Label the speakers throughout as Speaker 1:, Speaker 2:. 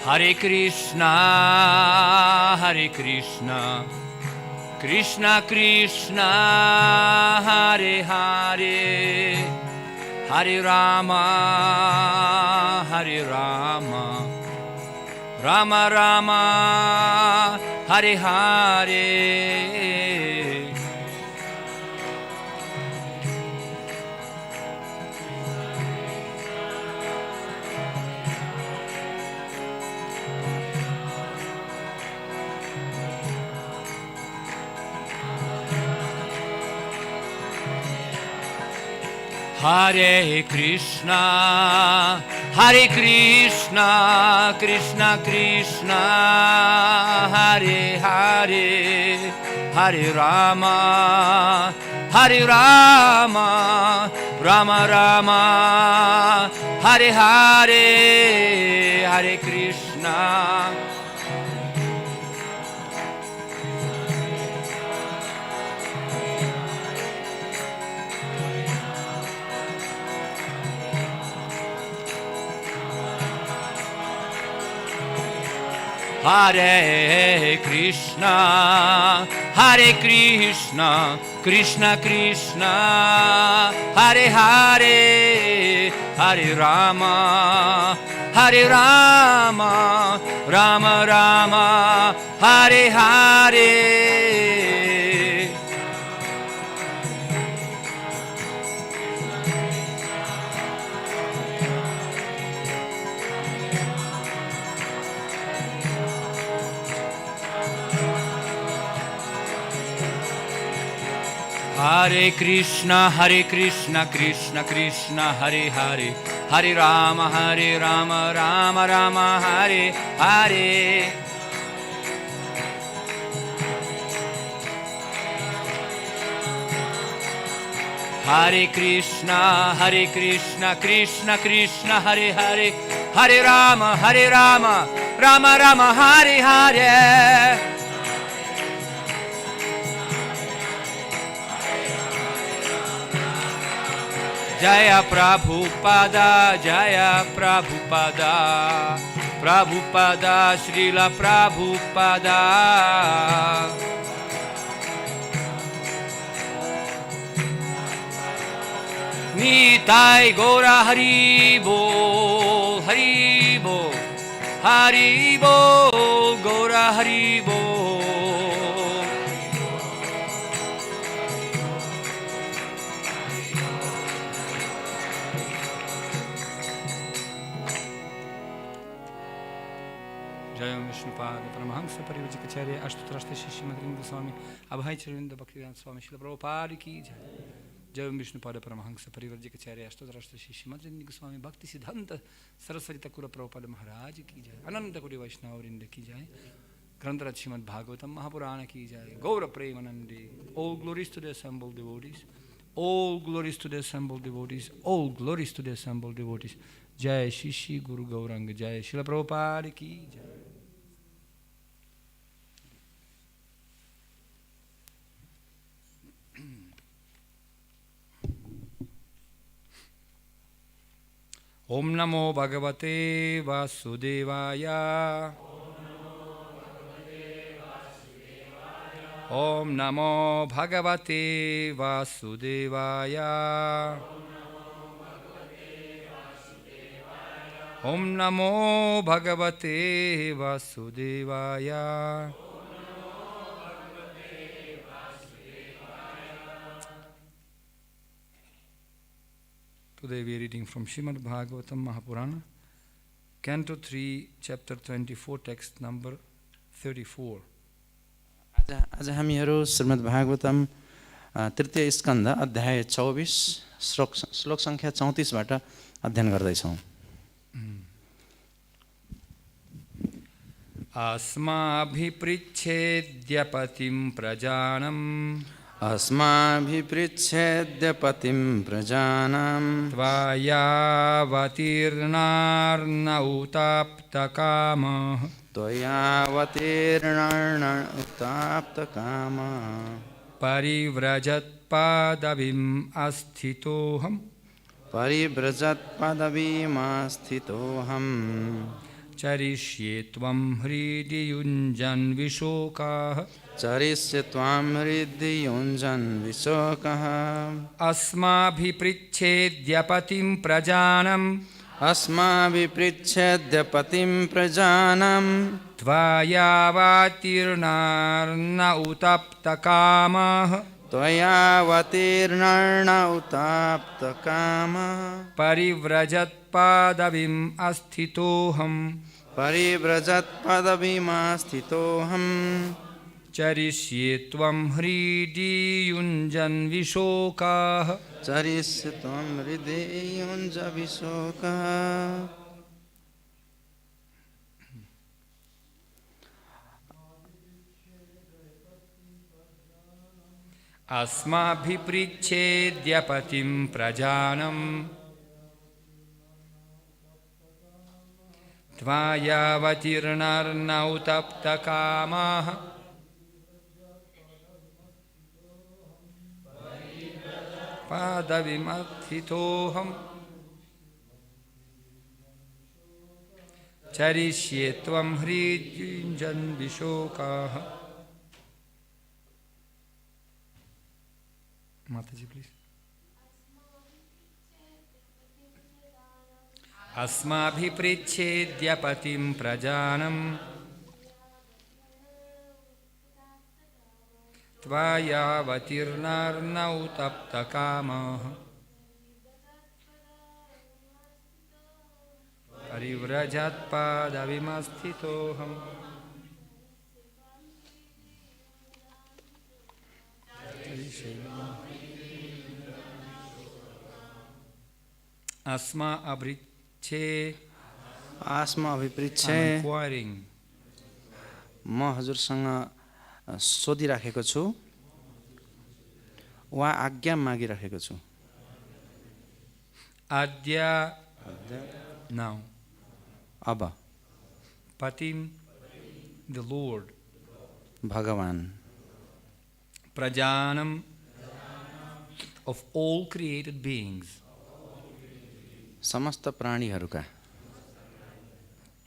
Speaker 1: Hare Krishna, Hare Krishna, Krishna Krishna, Hare Hare, Hare Rama, Hare Rama, Rama Rama, Hare Hare. Hare Krishna, Hare Krishna, Krishna Krishna, Hare Hare, Hare Rama, Hare Rama, Rama Rama, Hare Hare, Hare Krishna. Hare Krishna, Hare Krishna, Krishna Krishna, Hare Hare, Hare Rama, Hare Rama, Rama Rama, Hare Hare. Hare Krishna, Krishna Krishna, Hare Hare, Hare Rama, Rama Rama, Hare Hare. Hare Krishna, Krishna Krishna, Hare Hare, Hare Rama, Rama Rama, Hare Hare. Jaya Prabhupada, Jaya Prabhupada, Prabhupada, Srila Prabhupada. Nitai Gora Haribo, Haribo, Haribo, Gora Haribo. Paramhans परिव्राजकाचार्य āsthito Srimad Swami Abhaicharinda Bhaktivedanta Swami Śrīla Prabhupada ki jai. Jai Vishnupada Paramahansa Parivrajakacarya āsthito Srimad Swami Bhakti Siddhanta Saraswati Thakura Prabhupada Maharaj ki jai. Ananta Koti Vaishnava-vrinda ki jai. Grantaraj Srimad Bhagavatam Mahapurana ki jai. Gaura Premanandi. All glories to the assembled devotees. All glories to the assembled devotees. All glories to the assembled devotees. Jai Shishi Guru Gauranga Jai. Śrīla Prabhupada ki jai. Om Namo Bhagavate Vasudevaya. Om Namo Bhagavate Vasudevaya. Om Namo Bhagavate Vasudevaya. Today we are reading from Srimad Bhagavatam Mahapurana, Canto 3, Chapter 24, text number 34.
Speaker 2: आज हामीहरू श्रीमद् भागवतम तृतीय स्कन्ध अध्याय 24 श्लोक संख्या 34 बाट अध्ययन गर्दैछौँ।
Speaker 1: अस्माभिपृच्छेद्य patiṁ prajānāṁ
Speaker 2: अस्माभिपृच्छेद्य patiṁ prajānāṁ
Speaker 1: tvayāvatīrṇarṇa utāpta-kāmaḥ
Speaker 2: tvayāvatīrṇarṇa utāpta-kāmaḥ
Speaker 1: parivrajat-padavīm āsthitoḥam
Speaker 2: parivrajat-padavīm āsthitoḥam
Speaker 1: cariṣye tvam hṛdi yuñjan viśokaḥ
Speaker 2: cariṣye tvāṁ hṛdi yuñjan viśokaḥ
Speaker 1: smābhipṛcche patim prajānāṁ
Speaker 2: smābhipṛcche patim prajānām
Speaker 1: tvayāvatīrṇarṇa utāpta-kāmaḥ
Speaker 2: tvayāvatīrṇarṇa utāpta-kāmaḥ
Speaker 1: parivrajat-padavīm
Speaker 2: parivrajat-padavīm āsthitoḥam
Speaker 1: cariṣye tvam hṛdi yuñjan viśokaḥ
Speaker 2: cariṣye tvam hṛdi yuñjan viśokaḥ.
Speaker 1: smābhipṛcche patim prajānāṁ tvayāvatīrṇarṇa utāpta-kāmaḥ padavīm āsthitoḥam cariṣye tvam hṛdi yuñjan viśokaḥ. Mataji, please. smābhipṛcche patim prajānāṁ tvayāvatīrṇarṇa utāpta-kāmaḥ parivrajat-padavīm āsthitoḥam
Speaker 2: smābhipṛcche
Speaker 1: inquiring.
Speaker 2: म हजुरसँग सोधिराखेको छु वा आज्ञा मागिराखेको छु.
Speaker 1: Adya, now.
Speaker 2: अब
Speaker 1: Patim, the Lord.
Speaker 2: भगवान.
Speaker 1: Prajānāṁ, of all created beings.
Speaker 2: समस्त प्राणीहरूका.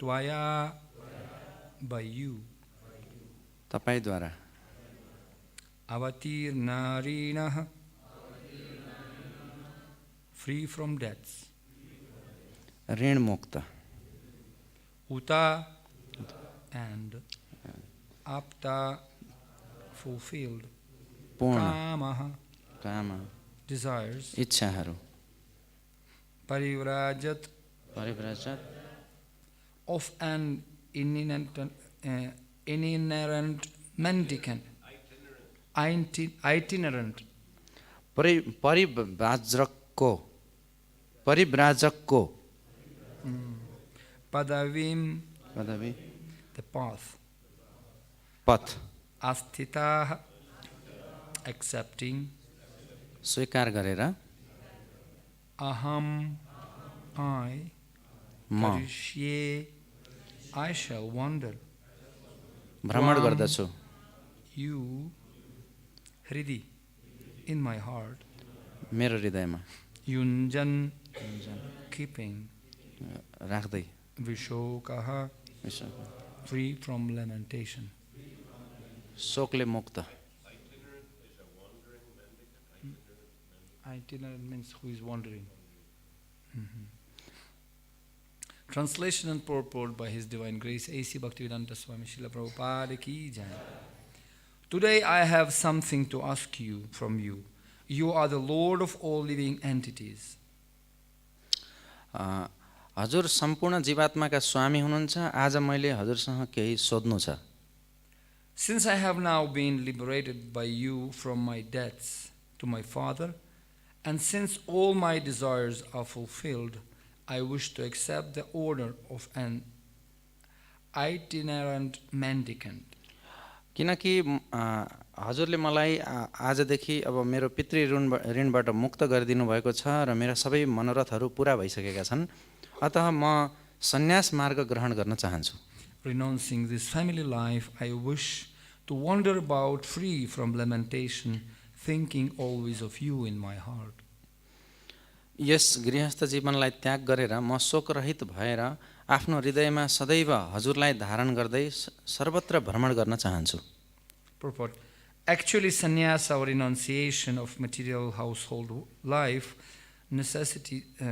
Speaker 1: Tvayā, by you.
Speaker 2: तपाईद्वारा.
Speaker 1: avatīrṇa-ṛṇaḥ, free from debts.
Speaker 2: ऋण मुक्त.
Speaker 1: Uta, and āpta, fulfilled.
Speaker 2: पूर्ण.
Speaker 1: kāmaḥ,
Speaker 2: काम.
Speaker 1: desires.
Speaker 2: इच्छाहरू.
Speaker 1: parivrajat, of an itinerant mendicant. itinerant.
Speaker 2: परिव्राजकको.
Speaker 1: Padavīm,
Speaker 2: पदवी.
Speaker 1: the path.
Speaker 2: पथ.
Speaker 1: āsthitaḥ, accepting.
Speaker 2: स्वीकार गरेर.
Speaker 1: aham, I.
Speaker 2: म.
Speaker 1: cariṣye, I shall wander.
Speaker 2: भ्रमण
Speaker 1: tvāṁ,
Speaker 2: गर्दछु.
Speaker 1: you. hṛdi, in my heart.
Speaker 2: मेरो हृदयमा.
Speaker 1: yuñjan, keeping.
Speaker 2: राख्दै.
Speaker 1: viśokaḥ, free from lamentation.
Speaker 2: शोकले मुक्त.
Speaker 1: Itinerant means who is wandering. Translation and purport by His Divine Grace A.C. Bhaktivedanta Swami Srila Prabhupada ki jai. Today I have something to ask you from you. You are the Lord of all living entities.
Speaker 2: हजुर सम्पूर्ण जीवात्माका स्वामी हुनुहुन्छ. आज मैले हजुरसँग केही सोध्नु छ.
Speaker 1: Since I have now been liberated by you from my debts to my Father, and since all my desires are fulfilled, I wish to accept the order of an itinerant mendicant.
Speaker 2: किनकि हजुरले मलाई आजदेखि अब मेरो पितृ ऋणबाट मुक्त गरिदिनु भएको छ र मेरा सबै मनोरथहरू पूरा भइसकेका छन्. अतः म सन्यास मार्ग ग्रहण गर्न चाहन्छु.
Speaker 1: Renouncing this family life, I wish to wander about free from lamentation, thinking always of you in my heart.
Speaker 2: यस गृहस्थ जीवनलाई त्याग गरेर म शोकरहित भएर आफ्नो हृदयमा सदैव हजुरलाई धारण गर्दै सर्वत्र भ्रमण गर्न चाहन्छु।
Speaker 1: Purport. Actually, sannyasa or renunciation of material household life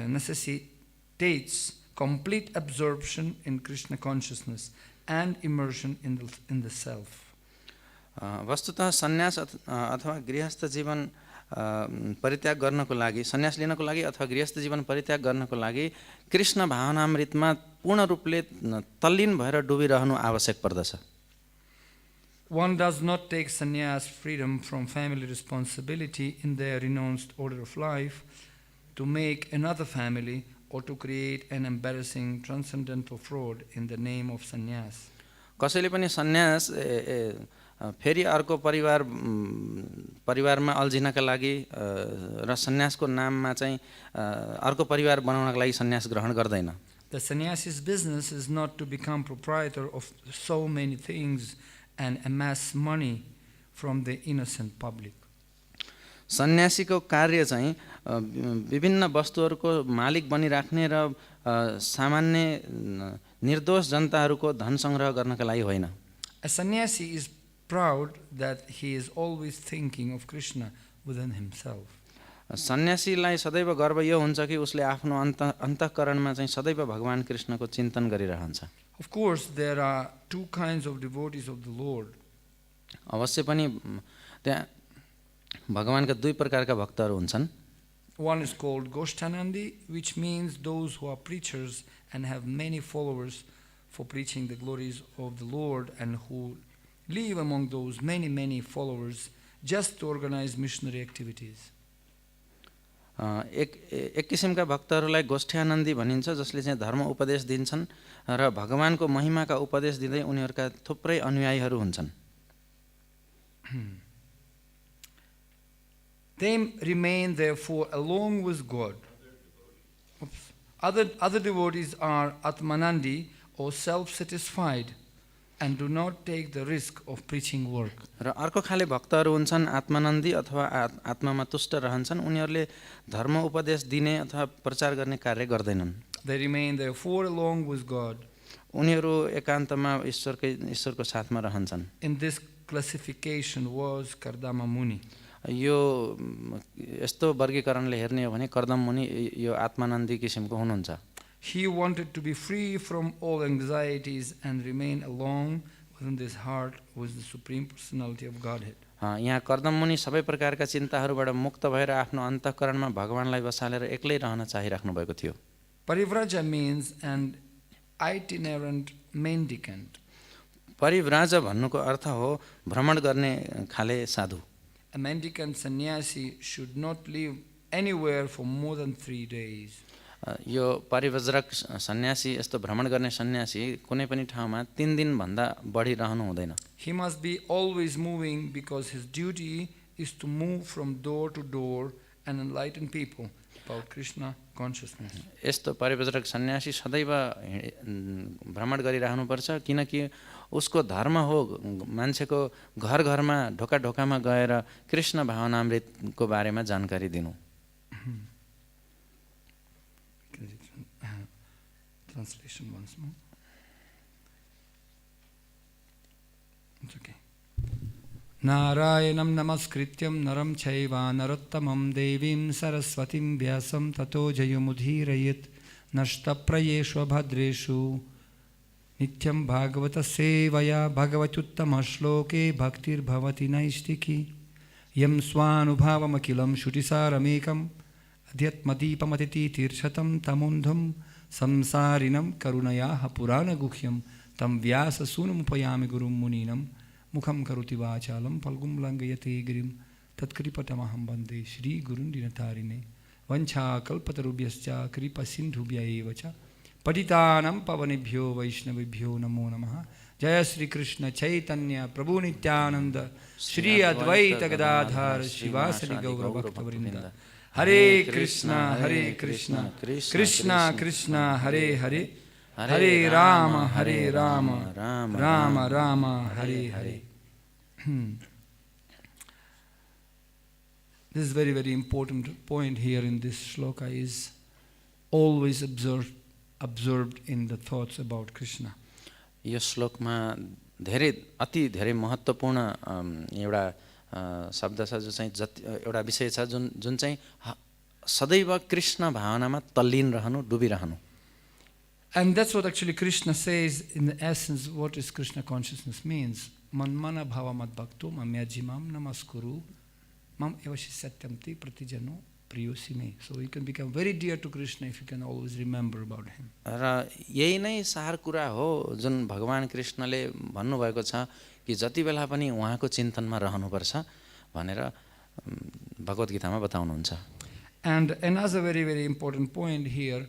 Speaker 1: necessitates complete absorption in Krishna consciousness and immersion in the self.
Speaker 2: वस्तुतः सन्यास अथवा गृहस्थ जीवन परित्याग गर्नको लागि, सन्यास लिनको लागि अथवा गृहस्थ जीवन परित्याग गर्नको लागि कृष्ण भावनामृतमा पूर्ण रूपले तल्लीन भएर डुबिरहनु आवश्यक पर्दछ।
Speaker 1: One does not take sannyas, freedom from family responsibility in their renounced order of life, to make another family or to create an embarrassing transcendental fraud in the name of sannyas.
Speaker 2: कसैले पनि सन्यास फेरि अर्को परिवारमा अल्झिनका लागि र सन्यासको नाममा चाहिँ अर्को परिवार बनाउनका लागि सन्यास ग्रहण गर्दैन।
Speaker 1: The sannyasi's business is not to become proprietor of so many things and amass money from the innocent public.
Speaker 2: सन्यासीको कार्य चाहिँ विभिन्न वस्तुहरूको मालिक बनिराख्ने र सामान्य निर्दोष जनताहरूको धन सङ्ग्रह गर्नका लागि होइन।
Speaker 1: A sannyasi is proud that he is always thinking of Krishna within himself.
Speaker 2: सन्यासीलाई सदैव गर्व यो हुन्छ कि उसले आफ्नो अन्तःकरणमा चाहिँ सदैव भगवान कृष्णको चिन्तन गरिरहन्छ।
Speaker 1: Of course, there are two kinds of devotees of the Lord.
Speaker 2: अवश्य पनि त्यहाँ भगवानका दुई प्रकारका भक्तहरू हुन्छन्।
Speaker 1: One is called Goshthanandi, which means those who are preachers and have many followers for preaching the glories of the Lord, and who live among those many followers just to organize missionary activities.
Speaker 2: एक किसिमका भक्तहरूलाई गोष्ठ्यानन्दी भनिन्छ, जसले चाहिँ धर्म उपदेश दिन्छन् र भगवानको महिमाका उपदेश दिँदै उनीहरूका थुप्रै अनुयायीहरू हुन्छन्।
Speaker 1: They remain therefore along with God. Other devotees are Atmanandi, or self-satisfied, and do not take the risk of preaching work.
Speaker 2: र अर्को खाले भक्तहरू हुन्छन् आत्मानन्दी अथवा आत्मामा तुष्ट रहन्छन्, उनीहरूले धर्म उपदेश दिने अथवा प्रचार गर्ने कार्य गर्दैनन्।
Speaker 1: They remain therefore along with God.
Speaker 2: उनीहरू एकान्तमा ईश्वरको साथमा रहन्छन्।
Speaker 1: In this classification was Kardama Muni.
Speaker 2: यो यस्तो वर्गीकरणले हेर्ने हो भने कर्दम मुनि यो आत्मानन्दी किसिमको हुनुहुन्छ।
Speaker 1: He wanted to be free from all anxieties and remain alone within this heart with the Supreme Personality of Godhead.
Speaker 2: यहाँ कर्दम मुनि सबै प्रकारका चिन्ताहरूबाट मुक्त भएर आफ्नो अन्तःकरणमा भगवानलाई बसालेर एक्लै रहन चाहिराख्नु भएको थियो।
Speaker 1: Parivrajat means an itinerant mendicant.
Speaker 2: परिव्राज भन्नुको अर्थ हो भ्रमण गर्ने खाले साधु।
Speaker 1: A mendicant sannyasi should not live anywhere for more than 3 days.
Speaker 2: यो परिव्रजक सन्यासी, यस्तो भ्रमण गर्ने सन्यासी कुनै पनि ठाउँमा 3 दिनभन्दा बढी रहनु हुँदैन।
Speaker 1: He must be always moving because his duty is to move from door to door and enlighten people about Krishna consciousness.
Speaker 2: यस्तो परिव्रजक सन्यासी सदैव भ्रमण गरिरहनुपर्छ, किनकि उसको धर्म हो मान्छेको घर घरमा ढोका ढोकामा गएर कृष्ण भावनामृतको बारेमा जानकारी दिनु।
Speaker 1: Translation once more. It's okay. Narayanam namaskrityam naram chaiva narottamam devim saraswatim vyasam tato jayamudhirayit nashtaprayeshu bhadreshu nityam bhagavata sevaya bhagavatyuttama shloke bhaktir bhavati naistiki yam swanubhavam akilam shutisaramekam adhyatmadipamati tirchatam tamundham samsarinam karunayaha purana gukhyam tam vyasa sunamupayami gurum muninam mukham karuti vachalam palgum langayate girim tatkripatamaham bande shri gurun dinatarine vancha kalpatarubhyascha kripa sindhubhya evacha patitanam pavanebhyo vaishnavibhyo namo namaha jaya Sri Krishna Chaitanya Prabhu Nityananda Shri Advaita Gadadhar Shivasadi Gaura Bhaktavrinda Hare Krishna Krishna Krishna Hare Hare Hare Rama Rama Rama Hare Hare. This is very important point here in this shloka is always observe absorbed in the thoughts about Krishna.
Speaker 2: यो श्लोकमा अति धेरै महत्त्वपूर्ण एउटा शब्द छ जो चाहिँ एउटा विषय छ जुन चाहिँ सदैव कृष्ण भावनामा तल्लीन रहनु, डुबिरहनु.
Speaker 1: And that's what actually Krishna says in the essence what is Krishna consciousness means. Manmana bhava mad bhakto mamyajimam namaskuru mam evashi satyamti pratijano priyosime. So you can become very dear to Krishna if you can always remember about him.
Speaker 2: र यही नै सार कुरा हो जुन भगवान कृष्णले भन्नुभएको छ कि जति बेला पनि उहाँको चिन्तनमा रहनुपर्छ भनेर भगवत गीतामा बताउनुहुन्छ.
Speaker 1: And another very, very important point here,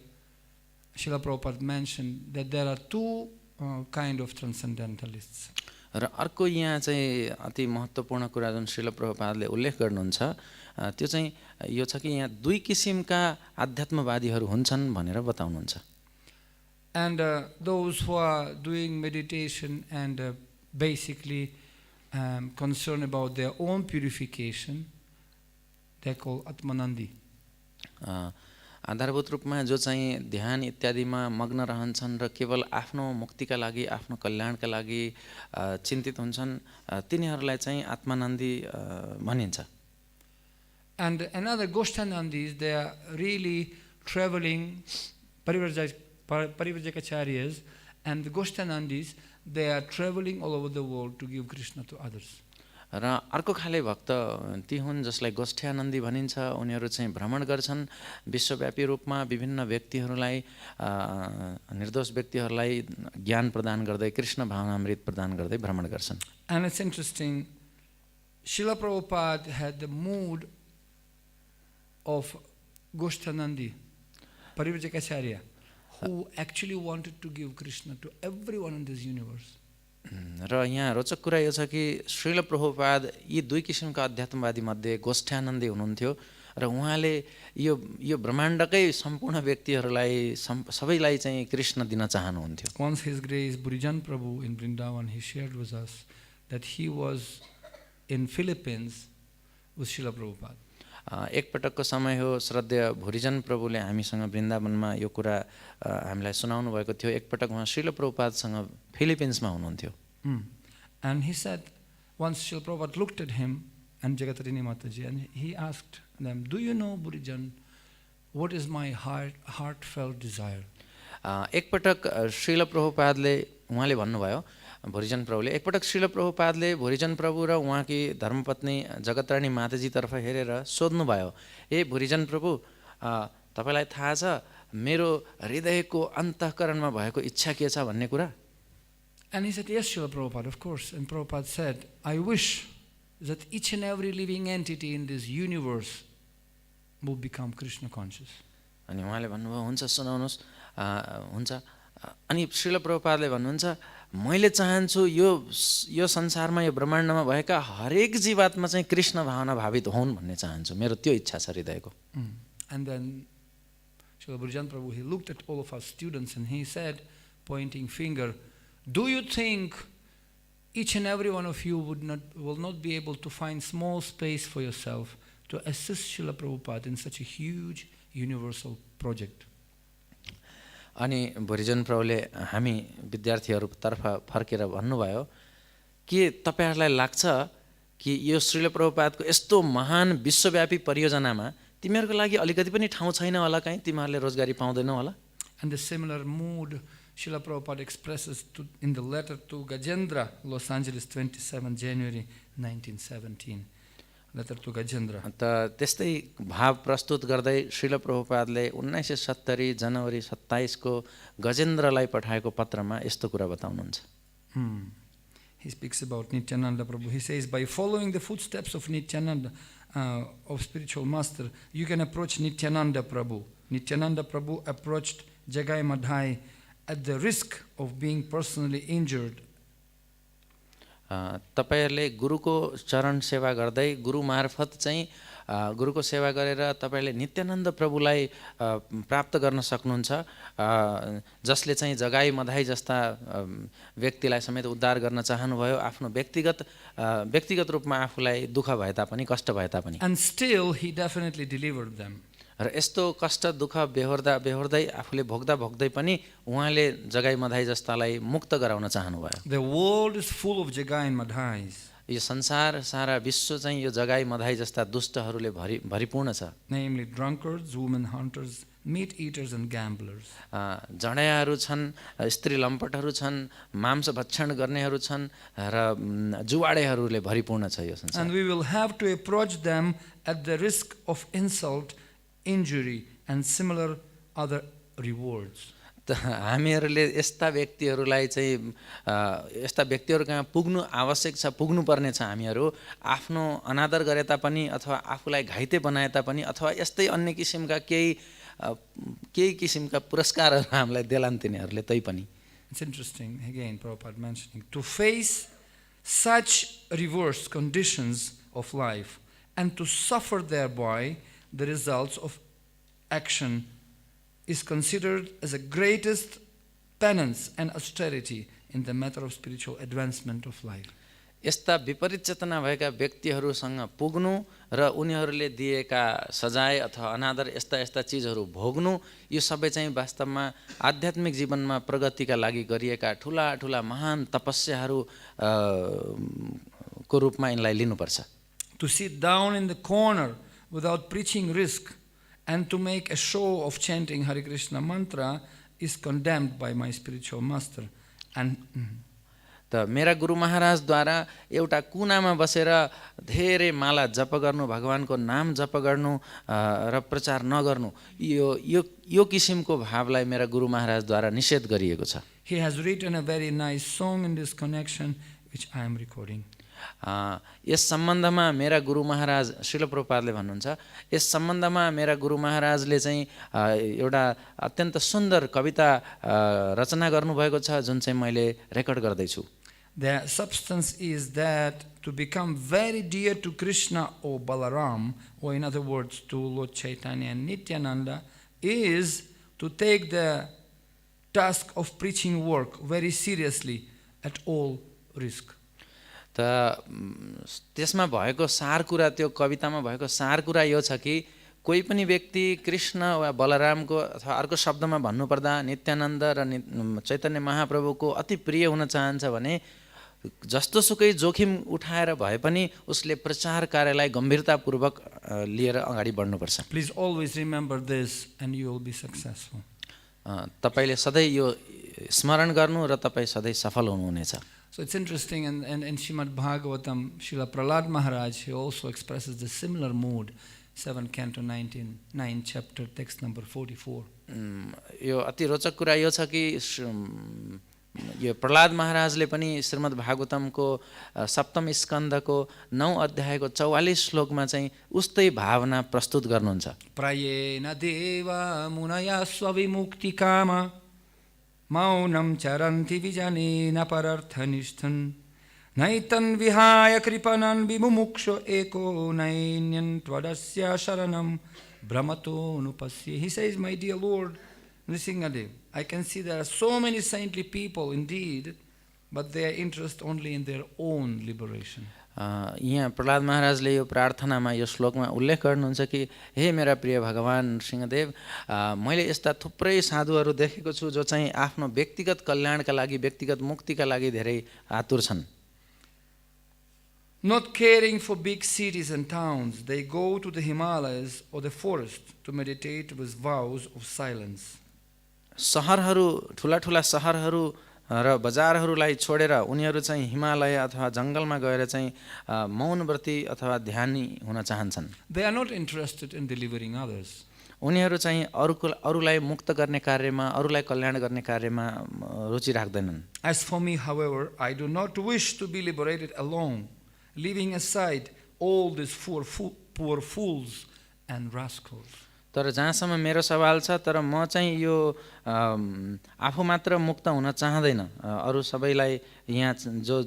Speaker 1: Srila Prabhupada mentioned that there are two kind of transcendentalists.
Speaker 2: र अर्को यहाँ चाहिँ अति महत्त्वपूर्ण कुरा जुन श्रील प्रभुपादले उल्लेख गर्नुहुन्छ त्यो चाहिँ यो छ कि यहाँ दुई किसिमका आध्यात्मवादीहरू हुन्छन् भनेर बताउनुहुन्छ.
Speaker 1: And those who are doing meditation and basically concerned about their own purification, they are called Atmanandi.
Speaker 2: आधारभूत रूपमा जो चाहिँ ध्यान इत्यादिमा मग्न रहन्छन् र केवल आफ्नो मुक्तिका लागि, आफ्नो कल्याणका लागि चिन्तित हुन्छन्, तिनीहरूलाई चाहिँ आत्मानन्दी भनिन्छ.
Speaker 1: And another Goshtanandis, they are really traveling parivrajat-pacharyas, and the Goshtanandis, they are traveling all over the world to give Krishna to others.
Speaker 2: र अर्को खाले भक्त ती हुन् जसलाई गोष्ठ्यानन्दी भनिन्छ. उनीहरू चाहिँ भ्रमण गर्छन् विश्वव्यापी रूपमा विभिन्न व्यक्तिहरूलाई, निर्दोष व्यक्तिहरूलाई ज्ञान प्रदान गर्दै, कृष्ण भावनामृत प्रदान गर्दै भ्रमण गर्छन्.
Speaker 1: And it's interesting, Srila Prabhupada had the mood of Goshtanandi, Parivrajat-Acharya, who actually wanted to give Krishna to everyone in this universe.
Speaker 2: र यहाँ रोचक कुरा यो छ कि श्रील प्रभुपाद यी दुई किसिमका अध्यात्मवादी मध्ये गोष्ठ्यानन्दी हुनुहुन्थ्यो र उहाँले यो ब्रह्माण्डकै सम्पूर्ण व्यक्तिहरूलाई सबैलाई चाहिँ कृष्ण दिन चाहनुहुन्थ्यो.
Speaker 1: Once His Grace Burijan Prabhu in Vrindavan, he shared with us that he was in Philippines with Srila Prabhupada.
Speaker 2: एक पटकको समय हो श्रद्धेय भुरिजन प्रभुले हामीसँग वृन्दावनमा यो कुरा हामीलाई सुनाउनु भएको थियो. एक पटक उहाँ श्रील प्रभुपादसँग फिलिपिन्समा हुनुहुन्थ्यो.
Speaker 1: And he said, once Srila Prabhupada looked at him and Jagatarini Mataji, and he asked them, do you know, Burijan, what is my heartfelt desire?
Speaker 2: एक पटक श्रील प्रभुपादले उहाँले भन्नुभयो, भुरिजन प्रभुले एकपटक श्रील प्रभुपादले भुरिजन प्रभु र उहाँकी धर्मपत्नी जगतरानी माताजीतर्फ हेरेर सोध्नुभयो, ए भुरिजन प्रभु, तपाईँलाई थाहा छ मेरो हृदयको अन्तःकरणमा भएको इच्छा के छ भन्ने कुरा?
Speaker 1: And he said, yes, Srila Prabhupada, of course. And Prabhupada said, I wish that each and every living entity in this universe will become Krishna conscious.
Speaker 2: अनि उहाँले भन्नुभयो, हुन्छ सुनाउनुहोस्, हुन्छ. अनि श्रील प्रभुपादले भन्नुहुन्छ, मैले चाहन्छु यो संसारमा, यो ब्रह्माण्डमा भएका हरेक जीवात्मा चाहिँ कृष्ण भावना भावित हुन् भन्ने चाहन्छु. मेरो त्यो इच्छा छ हृदयको.
Speaker 1: And then Srila Burijan Prabhu, he looked at all of us students and he said, pointing finger, do you think each and every one of you will not be able to find small space for yourself to assist Srila Prabhupada in such a huge universal project?
Speaker 2: अनि भुरिजन प्रभुले हामी विद्यार्थीहरूतर्फ फर्केर भन्नुभयो कि तपाईहरुलाई लाग्छ कि यो श्रील प्रभुपादको यस्तो महान विश्वव्यापी परियोजनामा तिमीहरूको लागि अलिकति पनि ठाउँ छैन होला, कहीं तिमीहरूले रोजगारी पाउँदैनौ होला?
Speaker 1: And the similar mood Srila Prabhupada expresses in the letter to Gajendra, Los Angeles, 27 January 1917. Letter to Gajendra.
Speaker 2: त त्यस्तै भाव प्रस्तुत गर्दै श्रील प्रभुपादले 1970 जनवरी 27 को गजेन्द्रलाई पठाएको पत्रमा यस्तो कुरा बताउनुहुन्छ.
Speaker 1: He speaks about Nityananda Prabhu. He says, by following the footsteps of Nityananda, of spiritual master, you can approach Nityananda Prabhu. Nityananda Prabhu approached Jagai Madhai at the risk of being personally injured.
Speaker 2: तपाईहरुले गुरुको चरण सेवा गर्दै गुरु मार्फत चाहिँ गुरुको सेवा गरेर तपाईहरुले नित्यानन्द प्रभुलाई प्राप्त गर्न सक्नुहुन्छ, जसले चाहिँ जगाई मधाई जस्ता व्यक्तिलाई समेत उद्धार गर्न चाहनुभयो, आफ्नो व्यक्तिगत रूपमा आफूलाई दुःख भए तापनि, कष्ट भए तापनि.
Speaker 1: And still he definitely delivered them.
Speaker 2: र यस्तो कष्ट दुःख बेहोर्दै आफूले भोग्दै पनि उहाँले जगाई मधाई जस्तालाई मुक्त गराउन चाहनुभयो।
Speaker 1: The world is full of jagai and madhais,
Speaker 2: यो संसार सारा विश्व चाहिँ यो जगाई मधाई जस्ता दुष्टहरूले भरिपूर्ण छ।
Speaker 1: namely drunkards, women hunters, meat eaters and gamblers.
Speaker 2: जडायाहरू छन्, स्त्री लम्पटहरू छन्, मांस भक्षण गर्नेहरू छन् र जुवाडेहरूले भरिपूर्ण छ यो संसार।
Speaker 1: And we will have to approach them at the risk of insult, injury and similar other rewards.
Speaker 2: त हामीहरूले यस्ता व्यक्तिहरूलाई चाहिँ यस्ता व्यक्तिहरू कहाँ पुग्नु आवश्यक छ, पुग्नुपर्ने छ। हामीहरू आफ्नो अनादर गरे तापनि अथवा आफूलाई घाइते बनाए तापनि अथवा यस्तै अन्य किसिमका केही किसिमका पुरस्कारहरू हामीलाई देलान् तिनीहरूले तै पनि।
Speaker 1: It's interesting, again, Prabhupada mentioning, to face such reverse conditions of life and to suffer thereby the results of action is considered as the greatest penance and austerity in the matter of spiritual advancement of life.
Speaker 2: यस्ता विपरीत चेतना भएका व्यक्तिहरूसँग पुग्नु र उनीहरूले दिएका सजाय अथवा अनादर यस्ता चीजहरू भोग्नु यो सबै चाहिँ वास्तवमा आध्यात्मिक जीवनमा प्रगतिका लागि गरिएका ठूला महान तपस्याहरू को रूपमा यिनलाई लिनुपर्छ।
Speaker 1: To sit down in the corner without preaching risk and to make a show of chanting Hare Krishna mantra is condemned by my spiritual master. And
Speaker 2: त मेरा गुरु महाराजद्वारा एउटा कुनामा बसेर धेरै माला जप गर्नु, भगवानको नाम जप गर्नु र प्रचार नगर्नु यो किसिमको भावलाई मेरा गुरु महाराजद्वारा निषेध गरिएको छ।
Speaker 1: He has written a very nice song in this connection which I am recording.
Speaker 2: यस सम्बन्धमा मेरा गुरु महाराज श्रील प्रभुपादले भन्नुहुन्छ, यस सम्बन्धमा मेरा गुरु महाराजले चाहिँ एउटा अत्यन्त सुन्दर कविता रचना गर्नुभएको छ जुन चाहिँ मैले रेकर्ड गर्दैछु।
Speaker 1: The substance is that to become very dear to Krishna or Balaram, or in other words to Lord Chaitanya and Nityananda, is to take the task of preaching work very seriously at all risk.
Speaker 2: त त्यसमा भएको सार कुरा, त्यो कवितामा भएको सार कुरा यो छ कि कोही पनि व्यक्ति कृष्ण वा बलरामको अथवा अर्को शब्दमा भन्नुपर्दा नित्यानन्द र चैतन्य महाप्रभुको अति प्रिय हुन चाहन्छ भने जस्तोसुकै जोखिम उठाएर भए पनि उसले प्रचार कार्यलाई गम्भीरतापूर्वक लिएर अगाडि बढ्नुपर्छ।
Speaker 1: Please always remember this and you will be successful.
Speaker 2: तपाईले सधैँ यो स्मरण गर्नु र तपाईँ सधैँ सफल हुनुहुनेछ।
Speaker 1: So it's interesting, and in Srimad Bhagavatam, Srila Prahlad Maharaj, he also expresses the similar mood, 7 Canto 9 chapter, text number 44.
Speaker 2: यो अति रोचक कुरा यो छ कि यो प्रहलाद महाराजले पनि श्रीमद् भागवतमको सप्तम स्कन्धको 9 अध्यायको 44 श्लोकमा चाहिँ उस्तै भावना प्रस्तुत गर्नुहुन्छ।
Speaker 1: Prayena deva munaya svavimuktikama maunam charanti vijanena pararthanishtan naitan vihaya kripanan vimumuksho eko nainyan tvadasya sharanam brahmato nupasya. He says, my dear Lord Nrisingadev, I can see there are so many saintly people indeed, but they are interested only in their own liberation.
Speaker 2: यहाँ प्रहलाद महाराजले यो प्रार्थनामा यो श्लोकमा उल्लेख गर्नुहुन्छ कि हे मेरा प्रिय भगवान सिंहदेव, मैले यस्ता थुप्रै साधुहरू देखेको छु जो चाहिँ आफ्नो व्यक्तिगत कल्याणका लागि, व्यक्तिगत मुक्तिका लागि धेरै आतुर छन्।
Speaker 1: Not caring for big cities and towns, they go to the Himalayas or the forest to meditate with vows of silence.
Speaker 2: सहरहरू, ठुला सहरहरू र बजारहरूलाई छोडेर उनीहरू चाहिँ हिमालय अथवा जङ्गलमा गएर चाहिँ मौन व्रती अथवा ध्यानी हुन चाहन्छन्।
Speaker 1: They are not interested in delivering others.
Speaker 2: उनीहरू चाहिँ अरूलाई मुक्त गर्ने कार्यमा, अरूलाई कल्याण गर्ने कार्यमा रुचि राख्दैनन्।
Speaker 1: As for me, however, I do not wish to be liberated alone, leaving aside all these poor fools and rascals.
Speaker 2: तर जहाँसम्म मेरो सवाल छ, तर म चाहिँ यो आफू मात्र मुक्त हुन चाहदैन, अरू सबैलाई यहाँ जो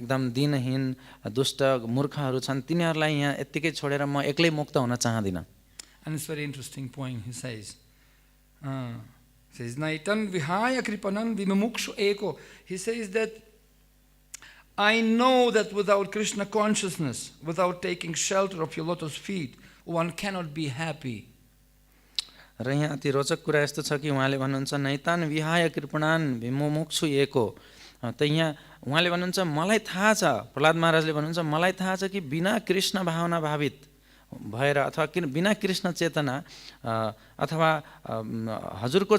Speaker 2: एकदम दिनहीन दुष्ट मूर्खहरू छन् तिनीहरूलाई यहाँ यत्तिकै छोडेर म एक्लै मुक्त हुन चाहदिन।
Speaker 1: And it's very interesting point he says. Naitan vihaya kripanan vimumukshu eko. He says that I know that without Krishna consciousness, without taking shelter of your lotus feet, one cannot be happy
Speaker 2: र यहाँ अति रोचक कुरा यस्तो छ कि उहाँले भन्नुहुन्छ नैतान विहाय कृपणान विमुमुक्षु एको। त यहाँ उहाँले भन्नुहुन्छ मलाई थाहा छ, प्रहलाद महाराजले भन्नुहुन्छ मलाई थाहा छ कि बिना कृष्ण भावना भावित भएर अथवा बिना कृष्ण चेतना अथवा हजुरको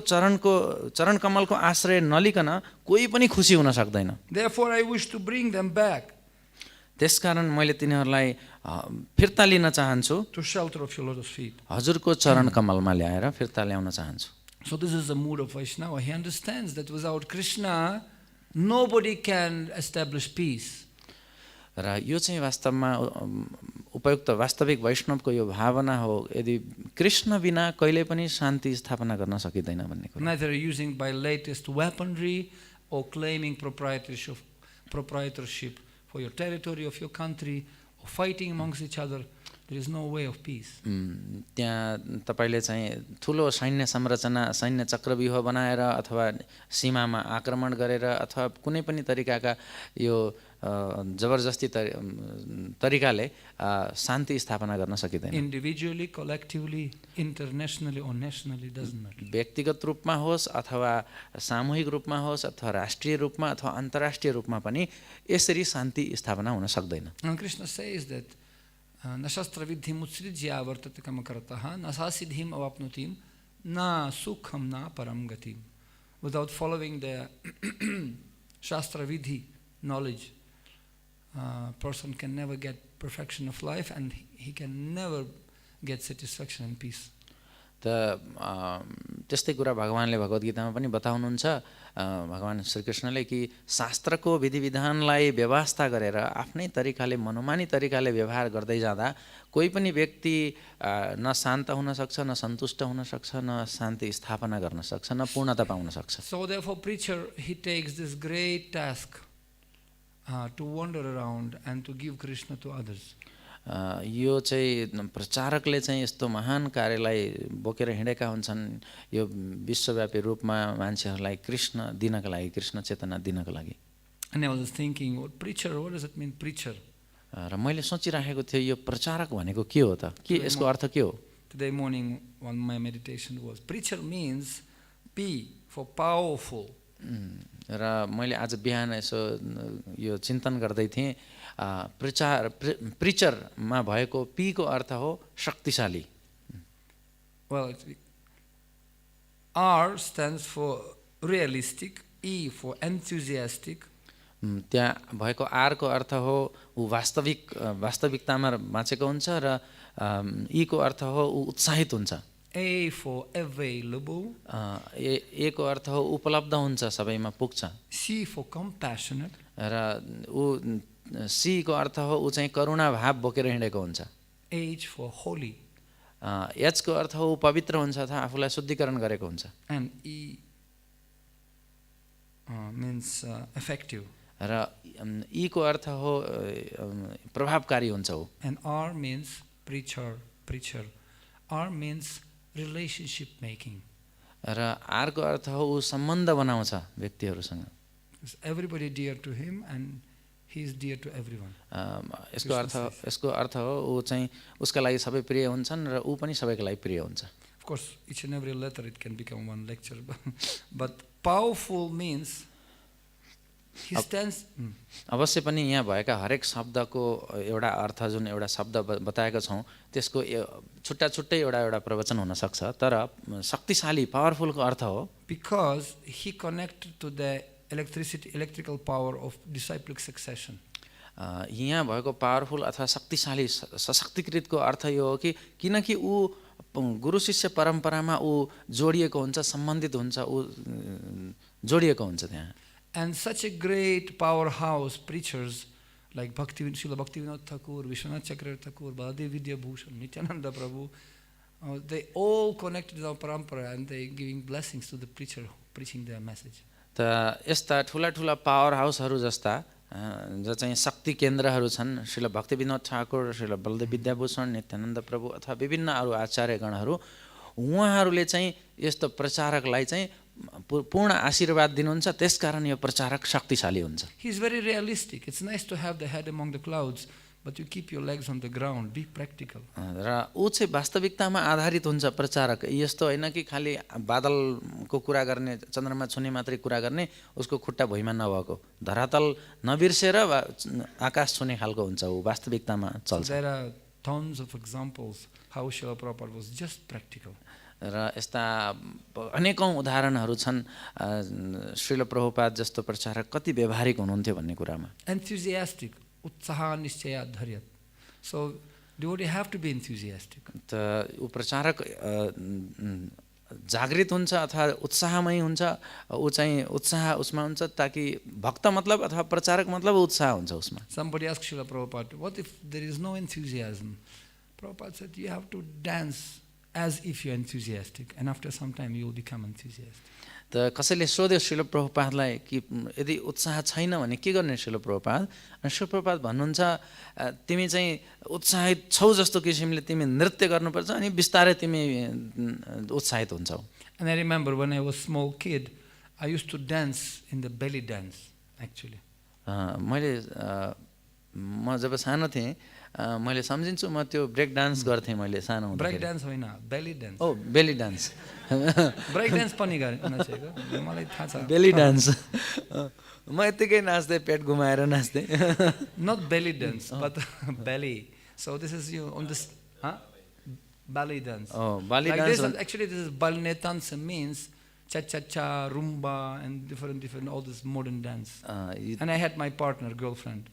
Speaker 2: चरण कमलको आश्रय नलिकन कोही पनि खुसी हुन सक्दैन।
Speaker 1: Therefore I wish to bring them back
Speaker 2: त्यसकारण मैले तिनीहरूलाई फिर्ता लिन चाहन्छु,
Speaker 1: to shelter of your lotus feet.
Speaker 2: हजुरको चरण कमलमा ल्याएर फिर्ता ल्याउन चाहन्छु।
Speaker 1: So this is the mood of Vaishnava. He understands that without Krishna nobody can establish peace.
Speaker 2: र यो चाहिँ वास्तवमा उपयुक्त वास्तविक वैष्णवको यो भावना हो, यदि कृष्ण बिना कहिले पनि शान्ति स्थापना गर्न सकिँदैन भन्ने कुरा।
Speaker 1: Neither using by latest weaponry or claiming proprietorship for your territory of your country or fighting amongst each other. There is no way of peace.
Speaker 2: त्यहाँ तपाईले चाहिँ ठुलो सैन्य संरचना सैन्य चक्रव्यूह बनाएर अथवा सीमामा आक्रमण गरेर अथवा कुनै पनि तरिकाका यो जबरजस्ती तरिकाले शान्ति स्थापना गर्न सकिँदैन।
Speaker 1: Individually, collectively, internationally or nationally, doesn't matter.
Speaker 2: व्यक्तिगत रूपमा होस् अथवा सामूहिक रूपमा होस् अथवा राष्ट्रिय रूपमा अथवा अन्तर्राष्ट्रिय रूपमा पनि यसरी शान्ति स्थापना हुन सक्दैन।
Speaker 1: And Krishna says that न शस्त्र विधिम उत्सृज्य वर्तते कर्मकर्तः न सासिद्धिम अवाप्नोतिम न सुखम न परम गतिम. Without following the shastra vidhi knowledge, person can never get perfection of life and he can never get satisfaction and peace.
Speaker 2: त त्यस्तै कुरा भगवानले भगवत गीतामा पनि बताउनुहुन्छ, भगवान श्रीकृष्णले कि शास्त्रको विधि विधानलाई व्यवस्था गरेर आफ्नै तरिकाले मनोमानी तरिकाले व्यवहार गर्दै जाँदा कोही पनि व्यक्ति न शान्त हुन सक्छ, न सन्तुष्ट हुन सक्छ, न शान्ति स्थापना गर्न सक्छ, न पूर्णता पाउन सक्छ।
Speaker 1: So therefore preacher he takes this great task to wander around and to give Krishna to others.
Speaker 2: यो चाहिँ प्रचारकले चाहिँ यस्तो महान कार्यलाई बोकेर हिँडेका हुन्छन्, यो विश्वव्यापी रूपमा मान्छेहरूलाई कृष्ण दिनका लागि, कृष्ण चेतना दिनका लागि।
Speaker 1: And I was thinking, what preacher, what does it mean preacher?
Speaker 2: र मैले सोचिराखेको थिएँ यो प्रचारक भनेको के हो त, के यसको अर्थ के हो?
Speaker 1: Today morning when my meditation was, preacher means P for powerful.
Speaker 2: र मैले आज बिहान यसो यो चिन्तन गर्दै थिएँ, प्रिचरमा भएको पी को अर्थ हो शक्तिशाली।
Speaker 1: Well, R stands for realistic, E for enthusiastic.
Speaker 2: त्यहाँ भएको आर को अर्थ हो ऊ वास्तविकतामा बाँचेको हुन्छ र ई को अर्थ हो ऊ उत्साहित हुन्छ।
Speaker 1: A for available.
Speaker 2: ए को अर्थ हो उपलब्ध हुन्छ, सबैमा पुग्छ।
Speaker 1: C for compassionate.
Speaker 2: र ऊ सी को अर्थ हो ऊ चाहिँ करुणा भाव बोकेर हिँडेको हुन्छ।
Speaker 1: H for holy.
Speaker 2: एच को अर्थ हो ऊ पवित्र हुन्छ अथवा आफूलाई शुद्धिकरण गरेको हुन्छ।
Speaker 1: And E means effective.
Speaker 2: र ई को अर्थ हो प्रभावकारी हुन्छ ऊ।
Speaker 1: And R means preacher. R means relationship making.
Speaker 2: र आर को अर्थ हो ऊ सम्बन्ध बनाउँछ व्यक्तिहरूसँग।
Speaker 1: Everybody dear to him and he is dear to everyone.
Speaker 2: यसको अर्थ हो ऊ चाहिँ उसका लागि सबै प्रिय हुन्छन् र ऊ पनि सबैका लागि प्रिय हुन्छ।
Speaker 1: Of course, each and every letter it can become one lecture, but powerful means he stands.
Speaker 2: अवश्य पनि यहाँ भएका हरेक शब्दको एउटा अर्थ जुन एउटा शब्द बताएका छौँ त्यसको छुट्टा छुट्टै एउटा प्रवचन हुन सक्छ, तर शक्तिशाली पावरफुलको अर्थ हो
Speaker 1: because he connected to the electrical power of disciplic succession.
Speaker 2: यहाँ भएको पावरफुल अथवा शक्तिशाली सशक्तिकृतको अर्थ यो हो कि किनकि ऊ गुरु शिष्य परम्परामा ऊ जोडिएको हुन्छ, सम्बन्धित हुन्छ, ऊ जोडिएको हुन्छ त्यहाँ।
Speaker 1: And such a great powerhouse preachers like Srila Bhaktivinoda Thakur, Vishwanath Chakravarti Thakur, Baladev Vidya Bhushan, Nityananda Prabhu, they all connected to our parampara and they giving blessings to the preacher preaching their message.
Speaker 2: त यस्ता ठुला ठुला power हाउसहरू जस्ता जो चाहिँ शक्ति केन्द्रहरू छन्, श्रील भक्तिविनोद ठाकुर, श्रील बलदेव विद्याभूषण, नित्यानन्द प्रभु अथवा विभिन्न अरू आचार्यगणहरू, उहाँहरूले चाहिँ यस्तो प्रचारकलाई चाहिँ पूर्ण आशीर्वाद दिनुहुन्छ, त्यसकारण यो प्रचारक शक्तिशाली हुन्छ।
Speaker 1: He is very realistic. It's nice to have the head among the clouds, but you keep your legs on the ground. Be practical.
Speaker 2: र ऊ चाहिँ वास्तविकतामा आधारित हुन्छ प्रचारक। यस्तो होइन कि खालि बादलको कुरा गर्ने, चन्द्रमा छुने मात्रै कुरा गर्ने, उसको खुट्टा भुइँमा नभएको, धरातल नबिर्सेर आकाश छुने खालको हुन्छ ऊ, वास्तविकतामा चल्छ।
Speaker 1: There are tons of examples how Srila Prabhupada was just practical.
Speaker 2: र यस्ता अनेकौँ उदाहरणहरू छन् श्रील प्रभुपाद जस्तो प्रचारक कति व्यवहारिक हुनुहुन्थ्यो भन्ने कुरामा।
Speaker 1: Enthusiastic, उत्साह निश्चय धैर्य. So devotee have to be enthusiastic.
Speaker 2: त ऊ प्रचारक जागृत हुन्छ अथवा उत्साहमय हुन्छ, ऊ चाहिँ उत्साह उसमा हुन्छ, ताकि भक्त मतलब अथवा प्रचारक मतलब उत्साह हुन्छ उसमा।
Speaker 1: Somebody asked Srila Prabhupada, what if there is no enthusiasm? Prabhupada said, you have to dance as if you're enthusiastic, and after some time you will become enthusiastic.
Speaker 2: त कसैले सोध्यो श्रील प्रभुपादलाई कि यदि उत्साह छैन भने के गर्ने श्रील प्रभुपाद? अनि श्रील प्रभुपाद भन्नुहुन्छ तिमी चाहिँ उत्साहित छौ जस्तो किसिमले तिमी नृत्य गर्नुपर्छ, अनि बिस्तारै तिमी उत्साहित हुन्छौ।
Speaker 1: And I remember when I was small kid, I used to dance in the belly dance actually.
Speaker 2: म जब सानो थिएँ मैले सम्झिन्छु म त्यो ब्रेक डान्स गर्थेँ मैले सानो हुँदाखेरि।
Speaker 1: ब्रेक डान्स होइन, बेली डान्स।
Speaker 2: ओ बेली डान्स।
Speaker 1: ब्रेक डान्स पनि नाचेको मलाई थाहा छ।
Speaker 2: बेली डान्स म यतिकै नाच्दै पेट घुमाएर नाच्दै।
Speaker 1: Not belly dance but belly. So this is you on this belly dance.
Speaker 2: Oh, belly
Speaker 1: like
Speaker 2: dance.
Speaker 1: This, actually this is balnetansa means cha-cha-cha, rumba and different all this modern dance. And I had my partner, girlfriend.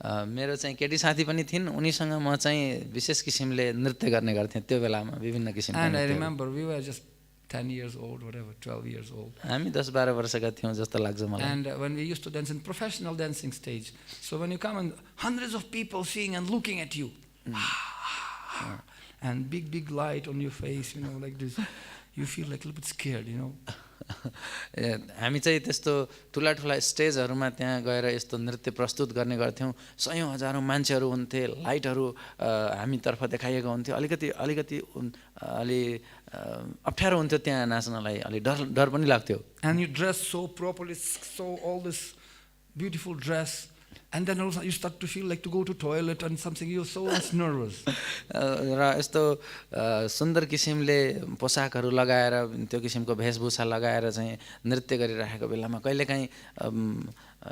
Speaker 2: मेरो चाहिँ केटी साथी पनि थिइन्, उनीसँग म चाहिँ विशेष किसिमले नृत्य गर्ने गर्थेँ त्यो बेलामा, विभिन्न किसिमका।
Speaker 1: And I remember we were just 10 years old, whatever, 12 years old.
Speaker 2: हामी 10-12 वर्षका थियौँ जस्तो लाग्छ मलाई।
Speaker 1: And when we used to dance in professional dancing stage, so when you come and hundreds of people seeing and looking at you, and big light on your face, you know, like this, you feel like a little bit scared, you know.
Speaker 2: हामी चाहिँ त्यस्तो ठुला ठुला स्टेजहरूमा त्यहाँ गएर यस्तो नृत्य प्रस्तुत गर्ने गर्थ्यौँ, सयौँ हजारौँ मान्छेहरू हुन्थे, लाइटहरू हामीतर्फ देखाइएको हुन्थ्यो, अलिकति अलि अप्ठ्यारो हुन्थ्यो त्यहाँ नाच्नलाई, अलि डर पनि लाग्थ्यो।
Speaker 1: And you dress so properly, so all this beautiful dress, and then also you start to feel like to go to toilet and something, you're so much nervous.
Speaker 2: र यस्तो सुन्दर किसिमले पोसाकहरू लगाएर त्यो किसिमको वेशभूषा लगाएर चाहिँ नृत्य गरिरहेको बेलामा कहिलेकाहीँ